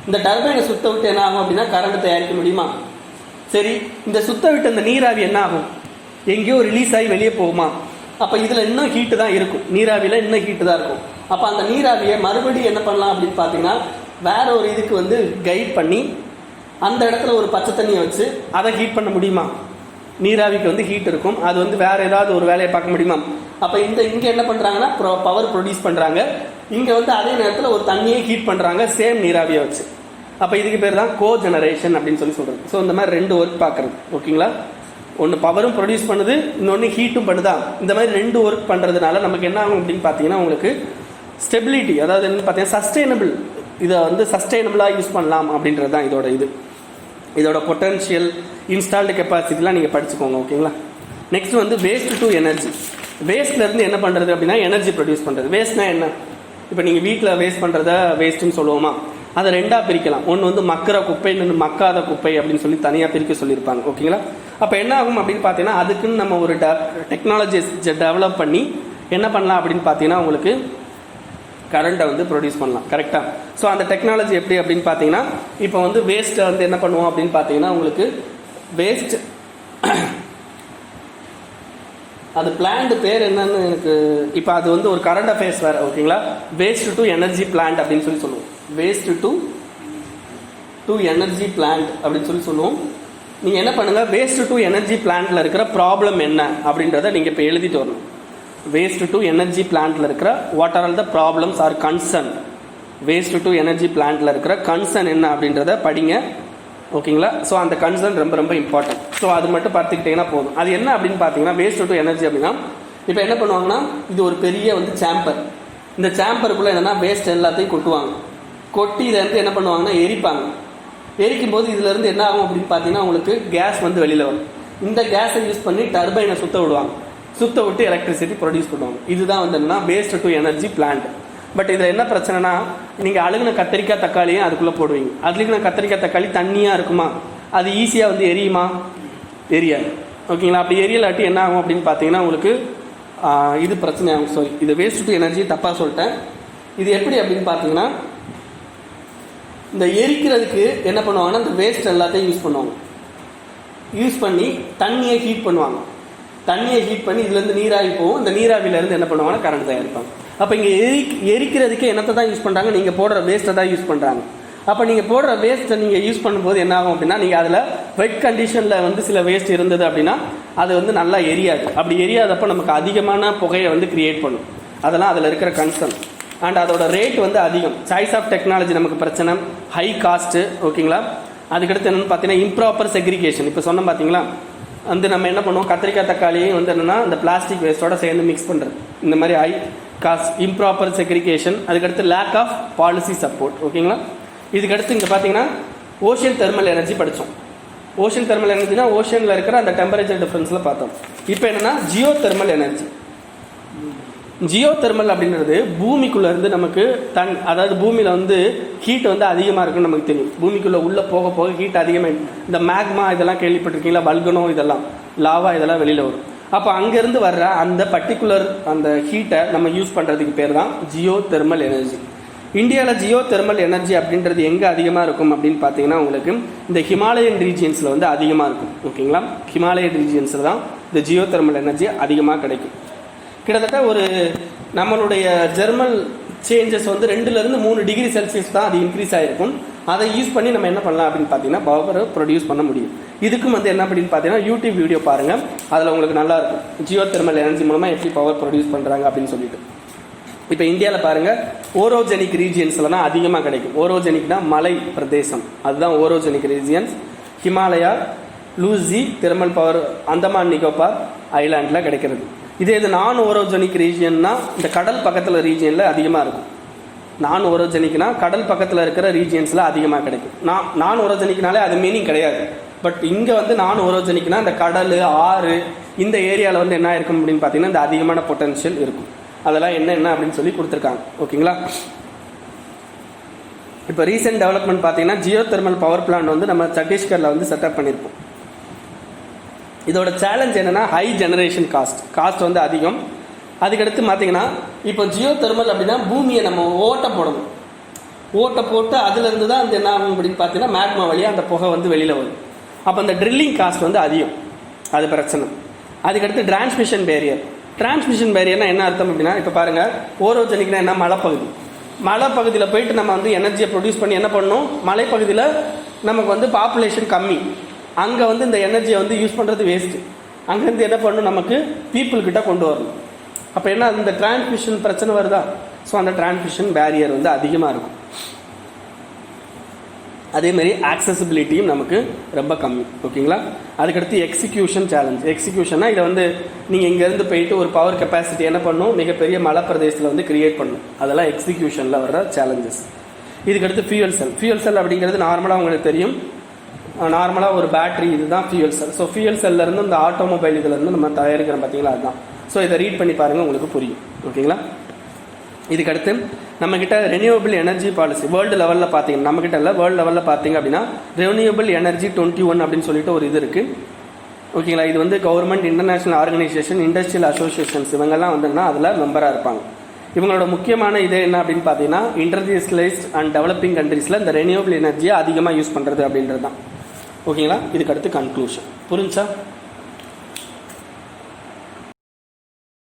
இந்த டர்பைனை சுத்த விட்டு என்ன ஆகும் அப்படின்னா கரண்ட் தயாரிக்க முடியுமா? சரி, இந்த சுத்த விட்டு இந்த நீராவி என்ன ஆகும்? எங்கேயோ ரிலீஸ் ஆகி வெளியே போகுமா? அப்போ இதில் இன்னும் ஹீட்டு தான் இருக்கும், நீராவியில் இன்னும் ஹீட்டு தான் இருக்கும். அப்போ அந்த நீராவியை மறுபடியும் என்ன பண்ணலாம் அப்படின்னு பார்த்தீங்கன்னா வேற ஒரு இதுக்கு வந்து கைட் பண்ணி அந்த இடத்துல ஒரு பச்சை தண்ணியை வச்சு அதை ஹீட் பண்ண முடியுமா? நீராவிக்கு வந்து ஹீட் இருக்கும், அது வந்து வேற ஏதாவது ஒரு வேலையை பார்க்க முடியுமா? அப்போ இங்கே என்ன பண்ணுறாங்கன்னா பவர் ப்ரொடியூஸ் பண்ணுறாங்க, இங்கே வந்து அதே நேரத்தில் ஒரு தண்ணியை ஹீட் பண்ணுறாங்க சேம் நீராவியை வச்சு. அப்போ இதுக்கு பேர் தான் கோ ஜெனரேஷன் அப்படின்னு சொல்கிறது. ஸோ இந்த மாதிரி 2 ஒர்க் பார்க்குறது. ஓகேங்களா? ஒன்று பவரும் ப்ரொடியூஸ் பண்ணுது, இன்னொன்று ஹீட்டும் பண்ணுதா. இந்த மாதிரி 2 ஒர்க் பண்ணுறதுனால நமக்கு என்ன ஆகும் அப்படின்னு பார்த்தீங்கன்னா உங்களுக்கு ஸ்டெபிலிட்டி, அதாவது என்னன்னு பார்த்தீங்கன்னா சஸ்டைனபிள், இதை வந்து சஸ்டைனபிளாக யூஸ் பண்ணலாம் அப்படின்றது தான் இதோட பொட்டன்ஷியல், இன்ஸ்டால்டு கெப்பாசிட்டிலாம் நீங்கள் படிச்சுக்கோங்க. ஓகேங்களா? நெக்ஸ்ட் வந்து வேஸ்ட் டு எனர்ஜி. வேஸ்ட்லேருந்து என்ன பண்ணுறது அப்படின்னா எனர்ஜி ப்ரொடியூஸ் பண்ணுறது. வேஸ்ட்னா என்ன? இப்போ நீங்கள் வீட்டில் வேஸ்ட் பண்ணுறத வேஸ்ட்டுன்னு சொல்லுவோமா? அதை 2ஆக பிரிக்கலாம். ஒன்று வந்து மக்கிற குப்பை, இன்னொன்று மக்காத குப்பை அப்படின்னு சொல்லி தனியாக பிரிக்க சொல்லியிருப்பாங்க. ஓகேங்களா? அப்போ என்ன ஆகும் அப்படின்னு பார்த்தீங்கன்னா அதுக்குன்னு நம்ம ஒரு டெக்னாலஜிஸ் டெவலப் பண்ணி என்ன பண்ணலாம் அப்படின்னு பார்த்தீங்கன்னா உங்களுக்கு கரண்ட்டை வந்து ப்ரொடியூஸ் பண்ணலாம். கரெக்டாக? ஸோ அந்த டெக்னாலஜி எப்படி அப்படின்னு பார்த்தீங்கன்னா இப்போ வந்து வேஸ்ட்டை வந்து என்ன பண்ணுவோம் அப்படின்னு பார்த்தீங்கன்னா உங்களுக்கு வேஸ்ட் அது பிளான்ட் பேர் என்னன்னு எனக்கு இப்போ அது வந்து ஒரு கரண்ட் அஃபேர்ஸ் வேறு. ஓகேங்களா? வேஸ்ட் டு எனர்ஜி பிளான்ட் அப்படின்னு சொல்லி சொல்லுவோம். வேஸ்ட் டு எனர்ஜி பிளான்ட் அப்படின்னு சொல்லி சொல்லுவோம். நீங்கள் என்ன பண்ணுங்கள், வேஸ்ட் டு எனர்ஜி பிளான்ட்டில் இருக்கிற ப்ராப்ளம் என்ன அப்படின்றத நீங்கள் இப்போ எழுதிட்டு வரணும். வேஸ்ட் டு எனர்ஜி பிளான்ட்டில் இருக்கிற what are all the problems or concern. Waste to energy பிளான்ட்டில் இருக்கிற கன்சர்ன் என்ன அப்படின்றத படிங்க. ஓகேங்களா? ஸோ அந்த கன்சர்ன் ரொம்ப ரொம்ப இம்பார்ட்டன்ட். ஸோ அது மட்டும் பார்த்துக்கிட்டிங்கன்னா போதும். அது என்ன அப்படின்னு பார்த்தீங்கன்னா வேஸ்ட் டு எனர்ஜி அப்படின்னா இப்போ என்ன பண்ணுவாங்கன்னா இது ஒரு பெரிய வந்து சேம்பர். இந்த சேம்பருக்குள்ளே என்னென்னா வேஸ்ட் எல்லாத்தையும் கொட்டுவாங்க. கொட்டி இதை வந்து என்ன பண்ணுவாங்கன்னா எரிப்பாங்க. எரிக்கும் போது இதுலேருந்து என்ன ஆகும் அப்படின்னு பார்த்தீங்கன்னா உங்களுக்கு கேஸ் வந்து வெளியில் வரும். இந்த கேஸை யூஸ் பண்ணி டர்பைனை சுத்த விடுவாங்க. சுத்த விட்டு எலக்ட்ரிசிட்டி ப்ரொடியூஸ் பண்ணுவாங்க. இதுதான் வந்து என்னன்னா waste to energy plant. But இதில் என்ன பிரச்சனைனா நீங்கள் அழுகின கத்திரிக்காய் தக்காளியும் அதுக்குள்ளே போடுவீங்க. அழுகின கத்திரிக்காய் தக்காளி தண்ணியாக இருக்குமா? அது ஈஸியாக வந்து எரியுமா? எரியாது. ஓகேங்களா? அப்படி எரியலாட்டி என்ன ஆகும் அப்படின்னு பார்த்தீங்கன்னா உங்களுக்கு இது பிரச்சனை ஆகும். சாரி, இது வேஸ்ட் டு எனர்ஜி தப்பாக சொல்லிட்டேன். இது எப்படி அப்படின்னு பார்த்தீங்கன்னா இந்த எரிக்கிறதுக்கு என்ன பண்ணுவாங்கன்னா இந்த வேஸ்ட் எல்லாத்தையும் யூஸ் பண்ணுவாங்க. யூஸ் பண்ணி தண்ணியை ஹீட் பண்ணுவாங்க. தண்ணியை ஹீட் பண்ணி இதுலேருந்து நீராவி போகும். இந்த நீராவிலேருந்து என்ன பண்ணுவாங்கன்னா கரண்ட் தயாரிப்பாங்க. அப்போ இங்கே எரிக்கிறதுக்கு என்னத்தை தான் யூஸ் பண்ணுறாங்க? நீங்கள் போடுற வேஸ்ட்டை தான் யூஸ் பண்ணுறாங்க. அப்போ நீங்கள் போடுற வேஸ்ட்டை நீங்கள் யூஸ் பண்ணும்போது என்ன ஆகும் அப்படின்னா நீங்கள் அதில் வெட் கண்டிஷனில் வந்து சில வேஸ்ட் இருந்தது அப்படின்னா அது வந்து நல்லா எரியாது. அப்படி எரியாதப்போ நமக்கு அதிகமான புகையை வந்து கிரியேட் பண்ணும். அதெல்லாம் அதில் இருக்கிற கன்சர்ன். அண்ட் அதோட ரேட் வந்து அதிகம். சாய்ஸ் ஆஃப் டெக்னாலஜி நமக்கு பிரச்சனை, ஹை காஸ்ட்டு. ஓகேங்களா? அதுக்கடுத்து என்னென்னு பார்த்தீங்கன்னா இம்ப்ராப்பர் செக்ரிகேஷன். இப்போ சொன்னோம் பார்த்தீங்களா, வந்து நம்ம என்ன பண்ணுவோம், கத்திரிக்காய் தக்காளியும் வந்து என்னென்னா இந்த பிளாஸ்டிக் வேஸ்ட்டோட சேர்ந்து மிக்ஸ் பண்ணுறது. இந்த மாதிரி ஹை காஸ்ட், இம்ப்ராப்பர் செக்ரிகேஷன். அதுக்கடுத்து லேக் ஆஃப் பாலிசி சப்போர்ட். ஓகேங்களா? இதுக்கடுத்து இங்கே பார்த்தீங்கன்னா ஓஷன் தெர்மல் எனர்ஜி படித்தோம். ஓஷன் தெர்மல் எனர்ஜினா ஓஷனில் இருக்கிற அந்த டெம்பரேச்சர் டிஃப்ரென்ஸில் பார்த்தோம். இப்போ என்னென்னா Jio thermal energy. Jio thermal அப்படின்றது பூமிக்குள்ளே இருந்து நமக்கு அதாவது பூமியில் வந்து ஹீட் வந்து அதிகமாக இருக்குன்னு நமக்கு தெரியும். பூமிக்குள்ளே உள்ளே போக போக ஹீட் அதிகமாக, இந்த மேக்மா இதெல்லாம் கேள்விப்பட்டிருக்கீங்களா? பல்கனோ இதெல்லாம் லாவா இதெல்லாம் வெளியில் வரும். அப்போ அங்கேருந்து வர்ற அந்த பர்டிகுலர் அந்த ஹீட்டை நம்ம யூஸ் பண்ணுறதுக்கு பேர் தான் ஜியோ தெர்மல் எனர்ஜி. இந்தியாவில் ஜியோ தெர்மல் எனர்ஜி அப்படின்றது எங்கே அதிகமாக இருக்கும் அப்படின்னு பார்த்தீங்கன்னா உங்களுக்கு இந்த ஹிமாலயன் ரீஜியன்ஸில் வந்து அதிகமாக இருக்கும். ஓகேங்களா? ஹிமாலயன் ரீஜியன்ஸில் தான் இந்த ஜியோ தெர்மல் எனர்ஜி அதிகமாக கிடைக்கும். கிட்டத்தட்ட ஒரு நம்மளுடைய ஜெர்மல் சேஞ்சஸ் வந்து 2லேருந்து 3 டிகிரி செல்சியஸ் தான் அது இன்க்ரீஸ் ஆகிருக்கும். அதை யூஸ் பண்ணி நம்ம என்ன பண்ணலாம் அப்படின்னு பார்த்தீங்கன்னா பவரை ப்ரொடியூஸ் பண்ண முடியும். இதுக்கும் வந்து என்ன அப்படின்னு பார்த்தீங்கன்னா யூடியூப் வீடியோ பாருங்கள், அதில் உங்களுக்கு நல்லாயிருக்கும் ஜியோ தெர்மல் எனர்ஜி மூலமாக எப்படி பவர் ப்ரொடியூஸ் பண்ணுறாங்க அப்படின்னு சொல்லிட்டு. இப்போ இந்தியாவில் பாருங்கள் ஓரோஜெனிக் ரீஜியன்ஸில் தான் அதிகமாக கிடைக்கும். ஓரோஜெனிக்னா மலை பிரதேசம், அதுதான் ஓரோஜெனிக் ரீஜியன்ஸ். ஹிமாலயா, லூசி, தெர்மல் பவர் அந்தமான் நிக்கோபார் ஐலாண்டில் கிடைக்கிறது. இதே இது நான் ஓரோஜெனிக் ரீஜியன்னா இந்த கடல் பக்கத்தில் ரீஜியனில் அதிகமாக இருக்கும். நான் ஓரோஜெனிக்னா கடல் பக்கத்தில் இருக்கிற ரீஜியன்ஸில் அதிகமாக கிடைக்கும். நான் ஓரோஜெனிக்னாலே அது மீனிங் கிடையாது. பட் இங்கே வந்து நான் ஓரோஜெனிக்னா இந்த கடல், ஆறு இந்த ஏரியாவில் வந்து என்ன இருக்கும் அப்படின்னு பார்த்தீங்கன்னா இந்த அதிகமான பொட்டன்ஷியல் இருக்கும். அதெல்லாம் என்ன அப்படின்னு சொல்லி கொடுத்துருக்காங்க. ஓகேங்களா. இப்போ ரீசெண்ட் டெவலப்மெண்ட் பார்த்தீங்கன்னா ஜியோ தெர்மல் பவர் பிளான்ட் வந்து நம்ம சத்தீஸ்கரில் வந்து செட்டப் பண்ணியிருப்போம். இதோட சேலஞ்ச் என்னென்னா ஹை ஜெனரேஷன் காஸ்ட் வந்து அதிகம். அதுக்கடுத்து பார்த்தீங்கன்னா இப்போ ஜியோ தெர்மல் அப்படின்னா பூமியை நம்ம ஓட்டை போடணும். ஓட்டை போட்டு அதுலேருந்து தான் அந்த என்ன ஆகும் அப்படின்னு பார்த்தீங்கன்னா மேக்மா வழியாக அந்த புகை வந்து வெளியில் வரும். அப்போ அந்த ட்ரில்லிங் காஸ்ட் வந்து அதிகம், அது பிரச்சனை. அதுக்கடுத்து டிரான்ஸ்மிஷன் பேரியர்னா என்ன அர்த்தம் அப்படின்னா இப்போ பாருங்கள், ஓரோஜனிக்னா என்ன, மலைப்பகுதியில் போயிட்டு நம்ம வந்து எனர்ஜியை ப்ரொடியூஸ் பண்ணி என்ன பண்ணணும், மலைப்பகுதியில் நமக்கு வந்து பாப்புலேஷன் கம்மி, அங்கே வந்து இந்த எனர்ஜியை வந்து யூஸ் பண்ணுறது வேஸ்ட்டு, அங்கேருந்து என்ன பண்ணணும், நமக்கு பீப்புள்கிட்ட கொண்டு வரணும். அப்போ என்ன, இந்த டிரான்ஸ்மிஷன் பிரச்சனை வருதா. ஸோ அந்த டிரான்ஸ்மிஷன் பேரியர் வந்து அதிகமாக இருக்கும். அதேமாதிரி ஆக்சசிபிலிட்டியும் நமக்கு ரொம்ப கம்மி. ஓகேங்களா. அதுக்கடுத்து எக்ஸிக்யூஷன் சேலஞ்ச். எக்ஸிக்யூஷன்னா இதை வந்து நீங்கள் இங்கேருந்து போயிட்டு ஒரு பவர் கெப்பாசிட்டி என்ன பண்ணணும், மிகப்பெரிய மலை பிரதேசத்தில் வந்து கிரியேட் பண்ணணும். அதெல்லாம் எக்ஸிக்யூஷனில் வர்ற சேலஞ்சஸ். இதுக்கடுத்து ஃபியூயல் செல் அப்படிங்கிறது நார்மலாக உங்களுக்கு தெரியும், நார்மலாக ஒரு பேட்டரி, இதுதான் ஃபியூயல் செல். ஸோ ஃபியூயல் செல்லேருந்து இந்த ஆட்டோமொபைல் இதுலேருந்து நம்ம தயாரிக்கிறோம் பார்த்தீங்களா, அதுதான். ஸோ இதை ரீட் பண்ணி பாருங்கள், உங்களுக்கு புரியும். ஓகேங்களா. இதுக்கடுத்து நம்மக்கிட்ட ரெனியூவபிள் எனர்ஜி பாலிசி வேர்ல்டு லெவலில் பார்த்தீங்கன்னா, நம்மக்கிட்ட இல்லை வேர்ல்டு லெவலில் பார்த்தீங்க அப்படின்னா ரெனியூவபிள் எனர்ஜி 21 அப்படின்னு சொல்லிட்டு ஒரு இது இருக்குது. ஓகேங்களா. இது வந்து government, international organisation, industrial associations இவங்கெல்லாம் வந்தாங்கன்னா அதில் மெம்பராக இருப்பாங்க. இவங்களோட முக்கியமான இது என்ன அப்படின்னு பார்த்தீங்கன்னா, இண்டஸ்ட்ரியலைஸ்ட் அண்ட் டெவலப்பிங் கண்ட்ரீஸில் இந்த ரெனியூவபிள் எனர்ஜியை அதிகமாக யூஸ் பண்ணுறது அப்படின்றது தான். ஓகேங்களா. இதுக்கடுத்து கன்க்ளூஷன் புரிஞ்சா.